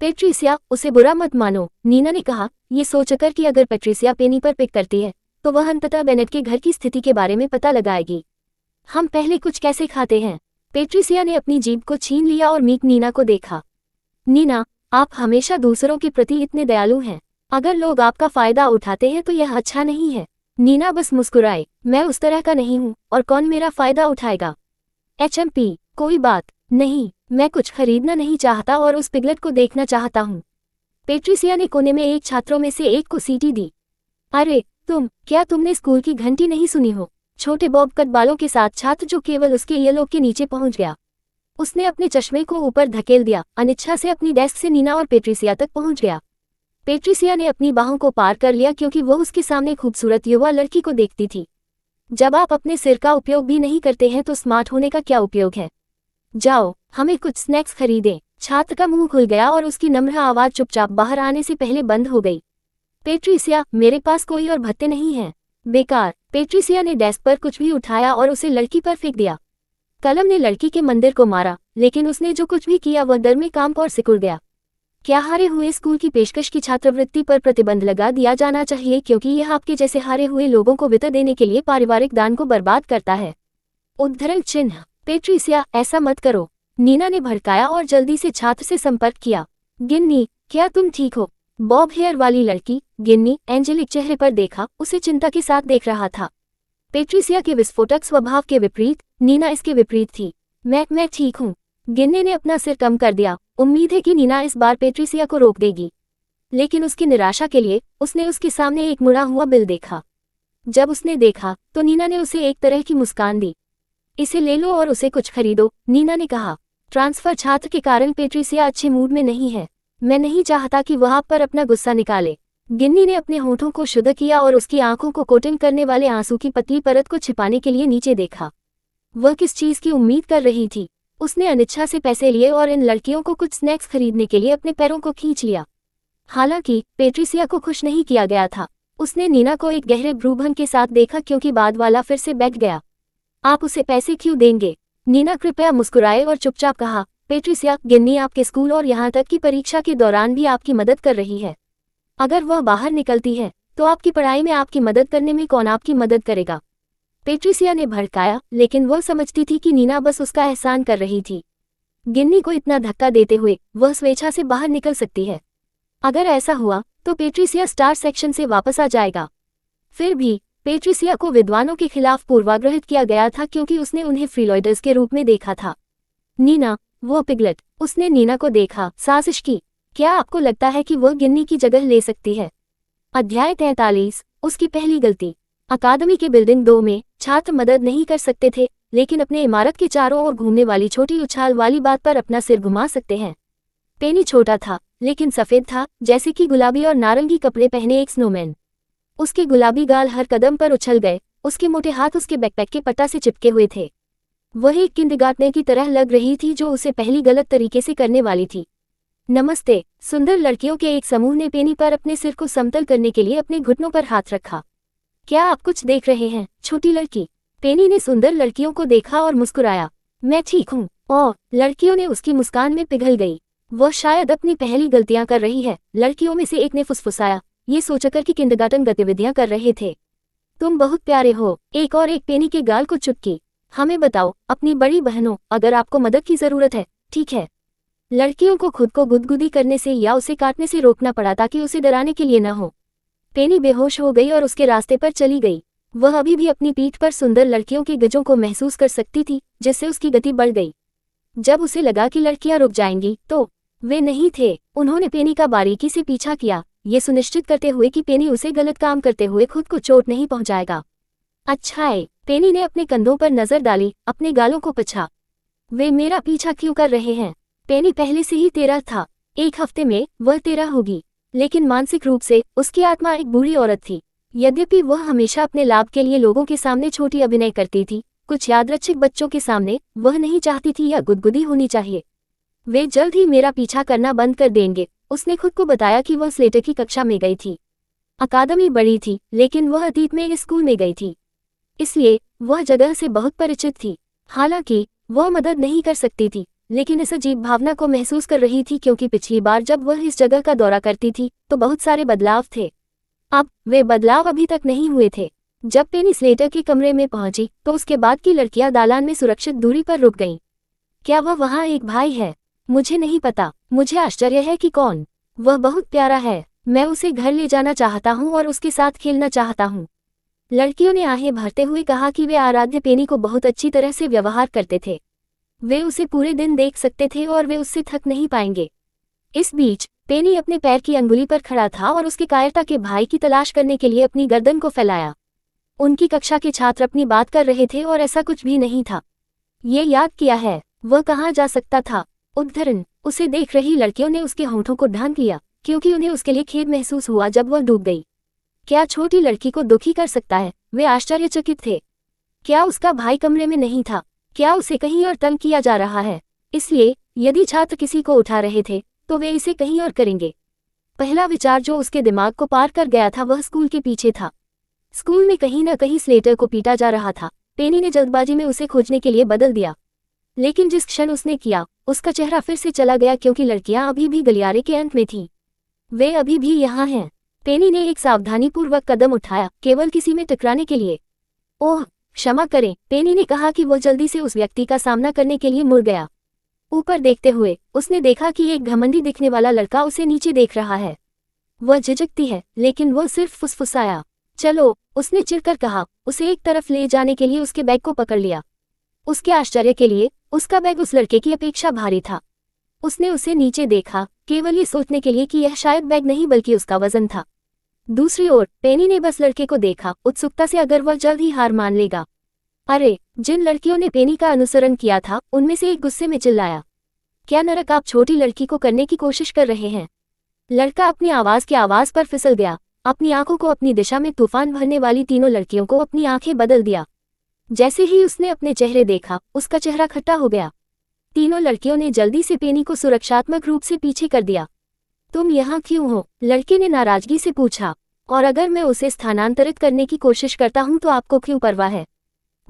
पेट्रिसिया, उसे बुरा मत मानो, नीना ने कहा, ये सोचकर कि अगर पेट्रिसिया पेनी पर पिक करती है तो वह अंततः बेनेट के घर की स्थिति के बारे में पता लगाएगी। हम पहले कुछ कैसे खाते हैं? पेट्रिसिया ने अपनी जीभ को छीन लिया और मीक नीना को देखा। नीना, आप हमेशा दूसरों के प्रति इतने दयालु हैं। अगर लोग आपका फायदा उठाते हैं तो यह अच्छा नहीं है। नीना बस मुस्कुराए। मैं उस तरह का नहीं हूँ, और कौन मेरा फायदा उठाएगा? एचएमपी, कोई बात नहीं, मैं कुछ खरीदना नहीं चाहता और उस पिगलेट को देखना चाहता हूँ। पेट्रिसिया ने कोने में एक छात्रों में से एक को सीटी दी। अरे क्या तुमने स्कूल की घंटी नहीं सुनी हो? छोटे बॉब कट बालों के साथ छात्र जो केवल उसके ईयरलोब के नीचे पहुंच गया। उसने अपने चश्मे को ऊपर धकेल दिया, अनिच्छा से अपनी डेस्क से नीना और पेट्रिसिया तक पहुंच गया। पेट्रिसिया ने अपनी बाहों को पार कर लिया क्योंकि वह उसके सामने खूबसूरत युवा लड़की को देखती थी। जब आप अपने सिर का उपयोग भी नहीं करते हैं तो स्मार्ट होने का क्या उपयोग है? जाओ, हमें कुछ स्नैक्स खरीदें। छात्र का मुंह खुल गया और उसकी नम्र आवाज चुपचाप बाहर आने से पहले बंद हो गई। पेट्रिसिया, मेरे पास कोई और भत्ते नहीं हैं। बेकार। पेट्रिसिया ने डेस्क पर कुछ भी उठाया और उसे लड़की पर फेंक दिया। कलम ने लड़की के मंदिर को मारा, लेकिन उसने जो कुछ भी किया वह डर में कांप और सिकुड़ गया। क्या हारे हुए स्कूल की पेशकश की छात्रवृत्ति पर प्रतिबंध लगा दिया जाना चाहिए, क्योंकि यह आपके जैसे हारे हुए लोगों को वित्त देने के लिए पारिवारिक दान को बर्बाद करता है। उद्धरण चिन्ह। पेट्रिसिया, ऐसा मत करो, नीना ने भड़काया और जल्दी से छात्र से संपर्क किया। गिन्नी, क्या तुम ठीक हो? बॉब हेयर वाली लड़की, गिन्नी, एंजेलिक चेहरे पर देखा, उसे चिंता के साथ देख रहा था। पेट्रिसिया के विस्फोटक स्वभाव के विपरीत नीना इसके विपरीत थी। मैं ठीक हूँ। गिन्नी ने अपना सिर कम कर दिया। उम्मीद है कि नीना इस बार पेट्रिसिया को रोक देगी, लेकिन उसकी निराशा के लिए उसने उसके सामने एक मुड़ा हुआ बिल देखा। जब उसने देखा तो नीना ने उसे एक तरह की मुस्कान दी। इसे ले लो और उसे कुछ खरीदो, नीना ने कहा। ट्रांसफर छात्र के कारण पेट्रिसिया अच्छे मूड में नहीं है। मैं नहीं चाहता कि वह आप पर अपना गुस्सा निकाले। गिन्नी ने अपने होठों को शुद्ध किया और उसकी आंखों को कोटिंग करने वाले आंसू की पतली परत को छिपाने के लिए नीचे देखा। वह किस चीज की उम्मीद कर रही थी? उसने अनिच्छा से पैसे लिए और इन लड़कियों को कुछ स्नैक्स खरीदने के लिए अपने पैरों को खींच लिया। हालांकि पेट्रिसिया को खुश नहीं किया गया था। उसने नीना को एक गहरे भ्रूभंग के साथ देखा क्योंकि बाद वाला फिर से बैठ गया। आप उसे पैसे क्यों देंगे? नीना कृपया मुस्कुराए और चुपचाप कहा। पेट्रिसिया, गिन्नी आपके स्कूल और यहाँ तक कि परीक्षा के दौरान भी आपकी मदद कर रही है। अगर वह बाहर निकलती है तो आपकी पढ़ाई में आपकी मदद करने में कौन आपकी मदद करेगा? पेट्रिसिया ने भड़काया, लेकिन वह समझती थी कि नीना बस उसका एहसान कर रही थी। गिन्नी को इतना धक्का देते हुए वह स्वेच्छा से बाहर निकल सकती है। अगर ऐसा हुआ तो पेट्रिसिया स्टार सेक्शन से वापस आ जाएगा। फिर भी पेट्रिसिया को विद्वानों के खिलाफ पूर्वाग्रहित किया गया था क्योंकि उसने उन्हें फ्रीलॉइडर्स के रूप में देखा था। नीना, वो पिगलेट। उसने नीना को देखा, साजिश की। क्या आपको लगता है कि वह गिन्नी की जगह ले सकती है? अध्याय 43, उसकी पहली गलती। अकादमी के बिल्डिंग 2 में छात्र मदद नहीं कर सकते थे, लेकिन अपने इमारत के चारों ओर घूमने वाली छोटी उछाल वाली बात पर अपना सिर घुमा सकते हैं। पेनी छोटा था, लेकिन सफेद था, जैसे कि गुलाबी और नारंगी कपड़े पहने एक स्नोमैन। उसके गुलाबी गाल हर कदम पर उछल गए, उसके मोटे हाथ उसके बैकपैक के पट्टा से चिपके हुए थे। वह एक किंडरगार्टनर की तरह लग रही थी जो उसे पहली गलत तरीके से करने वाली थी। नमस्ते। सुंदर लड़कियों के एक समूह ने पेनी पर अपने सिर को समतल करने के लिए अपने घुटनों पर हाथ रखा। क्या आप कुछ देख रहे हैं, छोटी लड़की? पेनी ने सुंदर लड़कियों को देखा और मुस्कुराया। मैं ठीक हूँ। ओह, लड़कियों ने उसकी मुस्कान में पिघल गई। वह शायद अपनी पहली गलतियां कर रही है, लड़कियों में से एक ने फुसफुसाया, ये सोचकर कि किंडरगार्टन गतिविधियां कर रहे थे। तुम बहुत प्यारे हो। एक और एक पेनी के गाल को चुपकी। हमें बताओ, अपनी बड़ी बहनों, अगर आपको मदद की जरूरत है, ठीक है। लड़कियों को खुद को गुदगुदी करने से या उसे काटने से रोकना पड़ा ताकि उसे डराने के लिए न हो। पेनी बेहोश हो गई और उसके रास्ते पर चली गई। वह अभी भी अपनी पीठ पर सुंदर लड़कियों के गजों को महसूस कर सकती थी, जिससे उसकी गति बढ़ गई। जब उसे लगा कि लड़कियां रुक जाएंगी, तो वे नहीं थे। उन्होंने पेनी का बारीकी से पीछा किया, ये सुनिश्चित करते हुए कि पेनी उसे गलत काम करते हुए खुद को चोट नहीं पहुंचाएगा। अच्छा है। पेनी ने अपने कंधों पर नजर डाली, अपने गालों को पछा। वे मेरा पीछा क्यों कर रहे हैं? पेनी पहले से ही 13 था। एक हफ्ते में वह 13 होगी, लेकिन मानसिक रूप से उसकी आत्मा एक बूढ़ी औरत थी। यद्यपि वह हमेशा अपने लाभ के लिए लोगों के सामने छोटी अभिनय करती थी, कुछ यादृच्छिक बच्चों के सामने वह नहीं चाहती थी या गुदगुदी होनी चाहिए। वे जल्द ही मेरा पीछा करना बंद कर देंगे। उसने खुद को बताया कि वह स्लेटर की कक्षा में गई थी। अकादमी बड़ी थी, लेकिन वह अतीत में इस स्कूल में गई थी, इसलिए वह जगह से बहुत परिचित थी। हालांकि वह मदद नहीं कर सकती थी, लेकिन इस अजीब भावना को महसूस कर रही थी क्योंकि पिछली बार जब वह इस जगह का दौरा करती थी तो बहुत सारे बदलाव थे। अब वे बदलाव अभी तक नहीं हुए थे। जब पेनी स्लेटर के कमरे में पहुंची तो उसके बाद की लड़कियां दालान में सुरक्षित दूरी पर रुक गईं। क्या वह वहां एक भाई है? मुझे नहीं पता। मुझे आश्चर्य है कि कौन। वह बहुत प्यारा है। मैं उसे घर ले जाना चाहता हूँ और उसके साथ खेलना चाहता हूँ। लड़कियों ने आहें भरते हुए कहा कि वे आराध्य पेनी को बहुत अच्छी तरह से व्यवहार करते थे। वे उसे पूरे दिन देख सकते थे और वे उससे थक नहीं पाएंगे। इस बीच पेनी अपने पैर की अंगुली पर खड़ा था और उसके कायरता के भाई की तलाश करने के लिए अपनी गर्दन को फैलाया। उनकी कक्षा के छात्र अपनी बात कर रहे थे और ऐसा कुछ भी नहीं था। ये याद किया है, वह कहाँ जा सकता था? उद्धरण। उसे देख रही लड़कियों ने उसके होंठों को ढांक लिया, क्योंकि उन्हें उसके लिए खेद महसूस हुआ जब वह डूब गई। क्या छोटी लड़की को दुखी कर सकता है? वे आश्चर्यचकित थे। क्या उसका भाई कमरे में नहीं था? क्या उसे कहीं और तंग किया जा रहा है? इसलिए यदि छात्र किसी को उठा रहे थे तो वे इसे कहीं और करेंगे। पहला विचार जो उसके दिमाग को पार कर गया था वह स्कूल के पीछे था। स्कूल में कहीं न कहीं स्लेटर को पीटा जा रहा था। पेनी ने जल्दबाजी में उसे खोजने के लिए बदल दिया, लेकिन जिस क्षण उसने किया उसका चेहरा फिर से चला गया क्योंकि लड़कियां अभी भी गलियारे के अंत में थीं। वे अभी भी यहाँ हैं। पेनी ने एक सावधानीपूर्वक कदम उठाया, केवल किसी में टकराने के लिए। ओह, क्षमा करें, पेनी ने कहा कि वो जल्दी से उस व्यक्ति का सामना करने के लिए मुड़ गया। ऊपर देखते हुए उसने देखा कि एक घमंडी दिखने वाला लड़का उसे नीचे देख रहा है। वह झिझकती है, लेकिन वह सिर्फ फुसफुसाया। चलो, उसने चिढ़कर कहा। उसे एक तरफ ले जाने के लिए उसके बैग को पकड़ लिया। उसके आश्चर्य के लिए उसका बैग उस लड़के की अपेक्षा भारी था। उसने उसे नीचे देखा, केवल ये सोचने के लिए कि यह शायद बैग नहीं बल्कि उसका वजन था। दूसरी ओर पेनी ने बस लड़के को देखा, उत्सुकता से अगर वह जल्द ही हार मान लेगा। अरे, जिन लड़कियों ने पेनी का अनुसरण किया था उनमें से एक गुस्से में चिल्लाया, क्या नरक आप छोटी लड़की को करने की कोशिश कर रहे हैं? लड़का अपनी आवाज की आवाज पर फिसल गया। अपनी आंखों को अपनी दिशा में तूफान भरने वाली तीनों लड़कियों को अपनी आंखें बदल दिया। जैसे ही उसने अपने चेहरे देखा उसका चेहरा खट्टा हो गया। तीनों लड़कियों ने जल्दी से पेनी को सुरक्षात्मक रूप से पीछे कर दिया। तुम यहाँ क्यों हो? लड़के ने नाराजगी से पूछा। और अगर मैं उसे स्थानांतरित करने की कोशिश करता हूँ तो आपको क्यों परवाह है?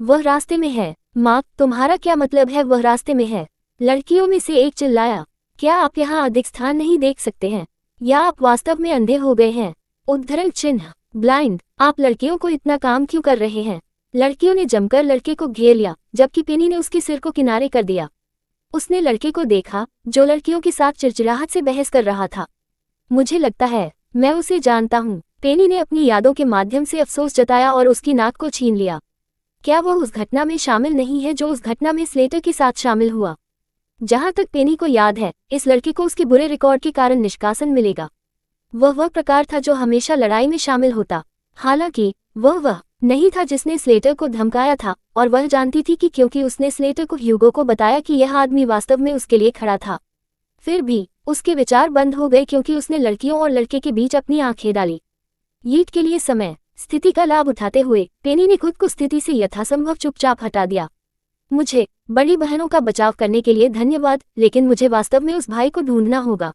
वह रास्ते में है। माँ, तुम्हारा क्या मतलब है वह रास्ते में है? लड़कियों में से एक चिल्लाया। क्या आप यहाँ अधिक स्थान नहीं देख सकते हैं, या आप वास्तव में अंधे हो गए हैं? उद्धरण चिन्ह ब्लाइंड। आप लड़कियों को इतना काम क्यों कर रहे हैं? लड़कियों ने जमकर लड़के को घेर लिया, जबकि पेनी ने उसके सिर को किनारे कर दिया। उसने लड़के को देखा जो लड़कियों के साथ चिड़चिड़ाहट से बहस कर रहा था। मुझे लगता है मैं उसे जानता हूँ। पेनी ने अपनी यादों के माध्यम से अफसोस जताया और उसकी नाक को छीन लिया। क्या वह उस घटना में शामिल नहीं है जो उस घटना में स्लेटर के साथ शामिल हुआ? जहां तक पेनी को याद है, इस लड़के को उसके बुरे रिकॉर्ड के कारण निष्कासन मिलेगा। वह प्रकार था जो हमेशा लड़ाई में शामिल होता। हालांकि वह नहीं था जिसने स्लेटर को धमकाया था, और वह जानती थी कि क्योंकि उसने स्लेटर को ह्यूगो को बताया कि यह आदमी वास्तव में उसके लिए खड़ा था। फिर भी उसके विचार बंद हो गए क्योंकि उसने लड़कियों और लड़के के बीच अपनी आंखें डाली। यीट के लिए समय। स्थिति का लाभ उठाते हुए पेनी ने खुद को स्थिति से यथासंभव चुपचाप हटा दिया। मुझे बड़ी बहनों का बचाव करने के लिए धन्यवाद, लेकिन मुझे वास्तव में उस भाई को ढूंढना होगा।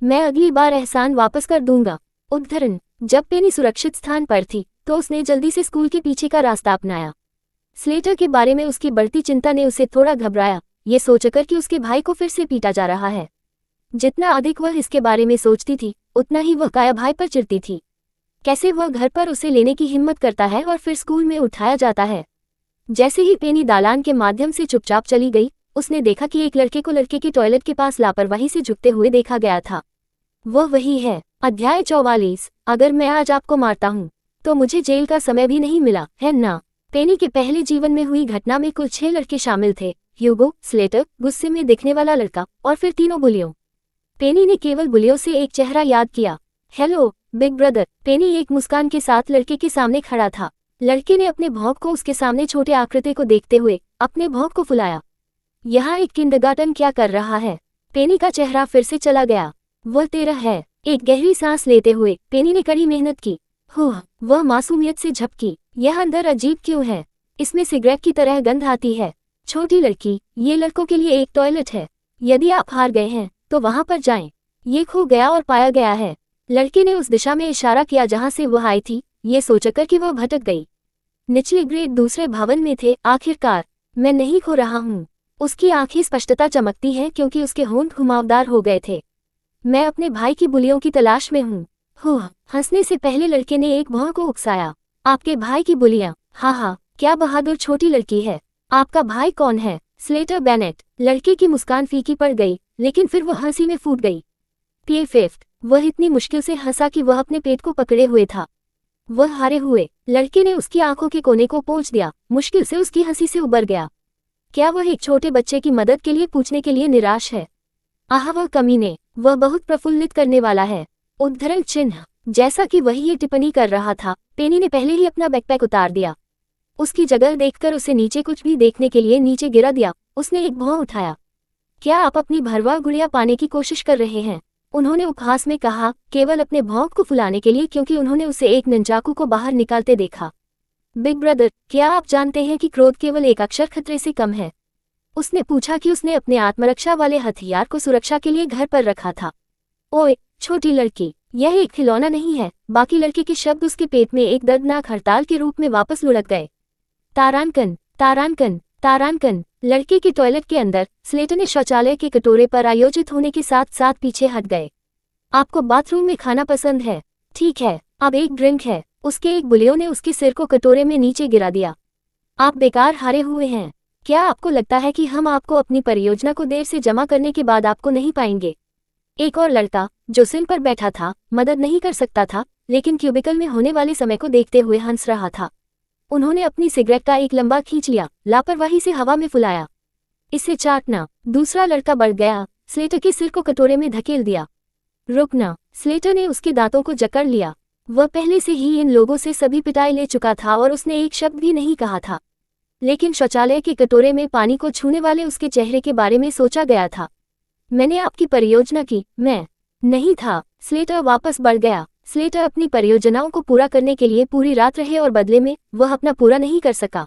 मैं अगली बार एहसान वापस कर दूंगा। उद्धरण: जब पेनी सुरक्षित स्थान पर थी तो उसने जल्दी से स्कूल के पीछे का रास्ता अपनाया। स्लेटर के बारे में उसकी बढ़ती चिंता ने उसे थोड़ा घबराया, ये सोचकर कि उसके भाई को फिर से पीटा जा रहा है। जितना अधिक वह इसके बारे में सोचती थी, उतना ही वह काया भाई पर चिढ़ती थी। कैसे वह घर पर उसे लेने की हिम्मत करता है और फिर स्कूल में उठाया जाता है। जैसे ही पेनी दालान के माध्यम से चुपचाप चली गई, उसने देखा कि एक लड़के को लड़के के टॉयलेट के पास लापरवाही से झुकते हुए देखा गया था। वह वही है। अध्याय 44। अगर मैं आज आपको मारता हूँ तो मुझे जेल का समय भी नहीं मिला, है ना? पेनी के पहले जीवन में हुई घटना में कुल 6 लड़के शामिल थे: ह्यूगो, स्लेटर, गुस्से में दिखने वाला लड़का और फिर तीनों बुलियों। पेनी ने केवल बुलियों से एक चेहरा याद किया। Hello big brother. पेनी एक मुस्कान के साथ लड़के के सामने खड़ा था। लड़के ने अपने भौंक को उसके सामने छोटे आकृति को देखते हुए अपने भौंक को फुलाया। यहाँ एक किंडरगार्टन क्या कर रहा है? पेनी का चेहरा फिर से चला गया। वह 13 है। एक गहरी सांस लेते हुए पेनी ने कड़ी मेहनत की। वह मासूमियत से झपकी। यह अंदर अजीब क्यों है? इसमें सिगरेट की तरह गंध आती है। छोटी लड़की, ये लड़कों के लिए एक टॉयलेट है। यदि आप हार गए हैं तो वहां पर जाएं। ये खो गया और पाया गया है। लड़के ने उस दिशा में इशारा किया जहां से वह आई थी, ये सोचकर कि वह भटक गई। निचले ग्रेड दूसरे भवन में थे। आखिरकार मैं नहीं खो रहा हूँ। उसकी आंखें स्पष्टता चमकती हैं क्योंकि उसके होंठ घुमावदार हो गए थे। मैं अपने भाई की बुलियों की तलाश में हूँ। हंसने से पहले लड़के ने एक भौं को उकसाया। आपके भाई की बुलियां? हाँ, क्या बहादुर छोटी लड़की है। आपका भाई कौन है? Slater Bennett. लड़के की मुस्कान फीकी पड़ गई, लेकिन फिर वह हंसी में फूट गई। फिफ्थ। वह इतनी मुश्किल से हंसा कि वह अपने पेट को पकड़े हुए था। वह हारे हुए। लड़के ने उसकी आंखों के कोने को पोंछ दिया, मुश्किल से उसकी हंसी से उबर गया। क्या वह एक छोटे बच्चे की मदद के लिए पूछने के लिए निराश है? आह, वह कमीने। वह बहुत प्रफुल्लित करने वाला है। उद्धरण चिन्ह। जैसा कि वही ये टिप्पणी कर रहा था, पेनी ने पहले ही अपना बैकपैक उतार दिया। उसकी जगह देखकर उसे नीचे कुछ भी देखने के लिए नीचे गिरा दिया। उसने एक भौं उठाया। क्या आप अपनी भरवा गुड़िया पाने की कोशिश कर रहे हैं? उन्होंने उपहास में कहा, केवल अपने भौंक को फुलाने के लिए, क्योंकि उन्होंने उसे एक नंचाकू को बाहर निकालते देखा। बिग ब्रदर, क्या आप जानते हैं कि क्रोध केवल एक अक्षर खतरे से कम है? उसने पूछा कि उसने अपने आत्मरक्षा वाले हथियार को सुरक्षा के लिए घर पर रखा था। ओए छोटी लड़की, यह एक खिलौना नहीं है। बाकी लड़के के शब्द उसके पेट में एक दर्दनाक हड़ताल के रूप में वापस लुढ़क गए। तारांकन, तारांकन, तारांकन। लड़के के टॉयलेट के अंदर स्लेटर ने शौचालय के कटोरे पर आयोजित होने के साथ साथ पीछे हट गए। आपको बाथरूम में खाना पसंद है? ठीक है, अब एक ड्रिंक है। उसके एक बुलियों ने उसके सिर को कटोरे में नीचे गिरा दिया। आप बेकार हारे हुए हैं। क्या आपको लगता है कि हम आपको अपनी परियोजना को देर से जमा करने के बाद आपको नहीं पाएंगे? एक और लड़का, जो सिल पर बैठा था, मदद नहीं कर सकता था, लेकिन क्यूबिकल में होने वाले समय को देखते हुए हंस रहा था। उन्होंने अपनी सिगरेट का एक लंबा खींच लिया, लापरवाही से हवा में फुलाया। इसे चाटना। दूसरा लड़का बढ़ गया, स्लेटर के सिर को कटोरे में धकेल दिया। रुकना। स्लेटर ने उसके दांतों को जकड़ लिया। वह पहले से ही इन लोगों से सभी पिटाई ले चुका था और उसने एक शब्द भी नहीं कहा था। लेकिन शौचालय के कटोरे में पानी को छूने वाले उसके चेहरे के बारे में सोचा गया था। मैंने आपकी परियोजना की, मैं नहीं था। स्लेटर वापस बढ़ गया। स्लेटर अपनी परियोजनाओं को पूरा करने के लिए पूरी रात रहे और बदले में वह अपना पूरा नहीं कर सका।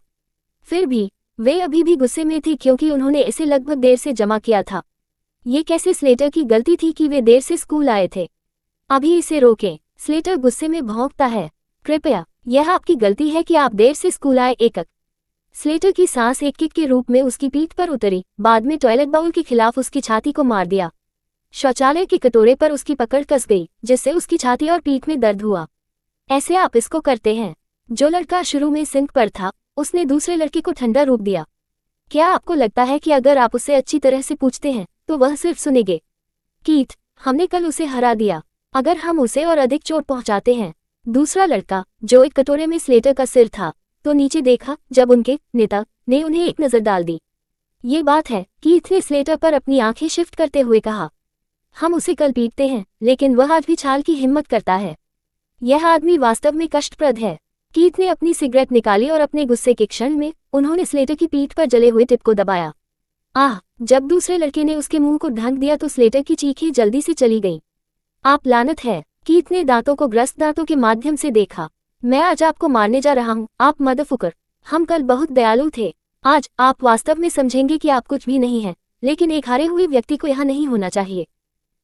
फिर भी वे अभी भी गुस्से में थी क्योंकि उन्होंने इसे लगभग देर से जमा किया था। ये कैसे स्लेटर की गलती थी कि वे देर से स्कूल आए थे? अभी इसे रोकें। स्लेटर गुस्से में भौंकता है। कृपया, यह आपकी गलती है कि आप देर से स्कूल आए। एकक। स्लेटर की सांस एक किक के रूप में उसकी पीठ पर उतरी, बाद में टॉयलेट बाउल के खिलाफ उसकी छाती को मार दिया। शौचालय के कटोरे पर उसकी पकड़ कस गई, जिससे उसकी छाती और पीठ में दर्द हुआ। ऐसे आप इसको करते हैं। जो लड़का शुरू में सिंक पर था, उसने दूसरे लड़के को ठंडा रूप दिया। क्या आपको लगता है कि अगर आप उससे अच्छी तरह से पूछते हैं तो वह सिर्फ सुनेंगे? कीथ, हमने कल उसे हरा दिया। अगर हम उसे और अधिक चोट पहुंचाते हैं। दूसरा लड़का, जो एक कटोरे में स्लेटर का सिर था, तो नीचे देखा जब उनके नेता ने उन्हें एक नजर डाल दी। ये बात है, कीथ ने स्लेटर पर अपनी आंखें शिफ्ट करते हुए कहा। हम उसे कल पीटते हैं, लेकिन वह आज भी छाल की हिम्मत करता है। यह आदमी वास्तव में कष्टप्रद है। कीथ ने अपनी सिगरेट निकाली और अपने गुस्से के क्षण में उन्होंने स्लेटर की पीठ पर जले हुए टिप को दबाया। आह! जब दूसरे लड़के ने उसके मुंह को ढक दिया तो स्लेटर की चीखें जल्दी से चली गईं। आप लानत है। कीथ ने दांतों को ग्रस्त दांतों के माध्यम से देखा। मैं आज आपको मारने जा रहा हूँ, आप मदरफुकर। हम कल बहुत दयालु थे। आज आप वास्तव में समझेंगे कि आप कुछ भी नहीं हैं, लेकिन एक हारे हुए व्यक्ति को यहाँ नहीं होना चाहिए।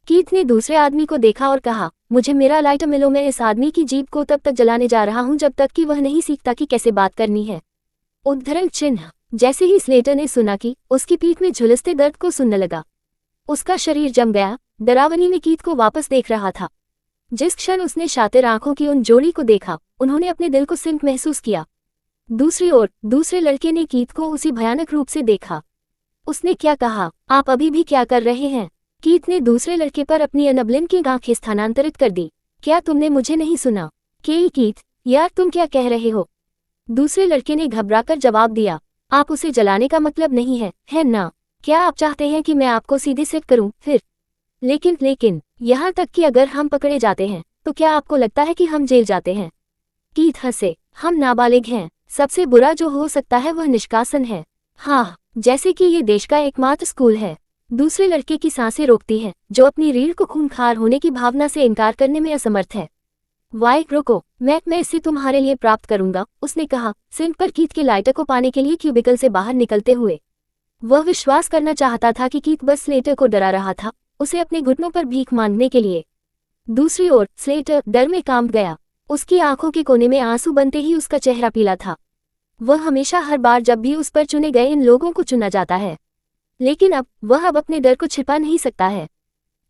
कीथ ने दूसरे आदमी को देखा और कहा, मुझे मेरा लाइटर मिलो। मैं इस आदमी की जीभ को तब तक जलाने जा रहा हूँ जब तक कि वह नहीं सीखता कि कैसे बात करनी है। उद्धरण चिन्ह। जैसे ही स्लेटर ने सुना कि उसकी पीठ में झुलसते दर्द को सुनने लगा, उसका शरीर जम गया। डरावनी में कीथ को वापस देख रहा था। जिस क्षण उसने शातिर आंखों की उन जोड़ी को देखा, उन्होंने अपने दिल को सिंक महसूस किया। दूसरी ओर दूसरे लड़के ने कीथ को उसी भयानक रूप से देखा। उसने क्या कहा, आप अभी भी क्या कर रहे हैं? कीथ ने दूसरे लड़के पर अपनी अनबलिन की आंखें स्थानांतरित कर दी। क्या तुमने मुझे नहीं सुना? कीथ, यार तुम क्या कह रहे हो? दूसरे लड़के ने घबराकर जवाब दिया, आप उसे जलाने का मतलब नहीं है ना? क्या आप चाहते हैं कि मैं आपको सीधे सेट करूं फिर? लेकिन यहाँ तक कि अगर हम पकड़े जाते हैं तो क्या आपको लगता है कि हम जेल जाते हैं? कीथ हंसे, हम नाबालिग हैं। सबसे बुरा जो हो सकता है वह निष्कासन है। हाँ, जैसे कि ये देश का एकमात्र स्कूल है। दूसरे लड़के की सांसें रोकती हैं, जो अपनी रीढ़ को खूंखार होने की भावना से इनकार करने में असमर्थ है। वाई रुको, मैं इसे तुम्हारे लिए प्राप्त करूंगा, उसने कहा, सिंक पर कीथ के लाइटर को पाने के लिए क्यूबिकल से बाहर निकलते हुए। वह विश्वास करना चाहता था कि कीथ बस स्लेटर को डरा रहा था, उसे अपने घुटनों पर भीख मांगने के लिए। दूसरी ओर स्लेटर डर में कांप गया। उसकी आंखों के कोने में आंसू बनते ही उसका चेहरा पीला था। वह हमेशा हर बार जब भी उस पर चुने गए इन लोगों को चुना जाता है, लेकिन अब वह अपने डर को छिपा नहीं सकता है।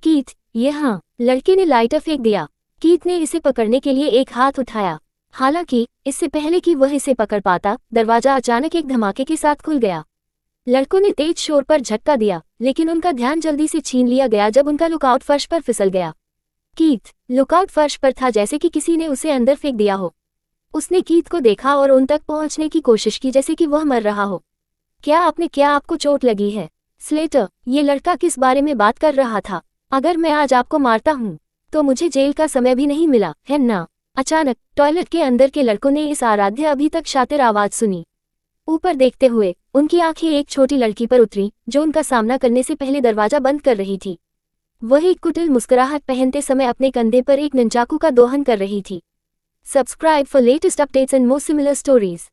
कीथ, यहाँ। लड़के ने लाइटर फेंक दिया। कीथ ने इसे पकड़ने के लिए एक हाथ उठाया। हालांकि इससे पहले कि वह इसे पकड़ पाता, दरवाजा अचानक एक धमाके के साथ खुल गया। लड़कों ने तेज शोर पर झटका दिया, लेकिन उनका ध्यान जल्दी से छीन लिया गया जब उनका लुकआउट फर्श पर फिसल गया। कीथ लुकआउट फर्श पर था जैसे कि किसी ने उसे अंदर फेंक दिया हो। उसने कीथ को देखा और उन तक पहुंचने की कोशिश की जैसे कि वह मर रहा हो। क्या आपको चोट लगी है? स्लेटर, ये लड़का किस बारे में बात कर रहा था? अगर मैं आज आपको मारता हूँ तो मुझे जेल का समय भी नहीं मिला, है ना? अचानक टॉयलेट के अंदर के लड़कों ने इस आराध्य अभी तक शातिर आवाज सुनी। ऊपर देखते हुए उनकी आंखें एक छोटी लड़की पर उतरी जो उनका सामना करने से पहले दरवाजा बंद कर रही थी। वह एक कुटिल मुस्कुराहट पहनते समय अपने कंधे पर एक नंचाकू का दोहन कर रही थी। Subscribe for latest updates and more similar stories.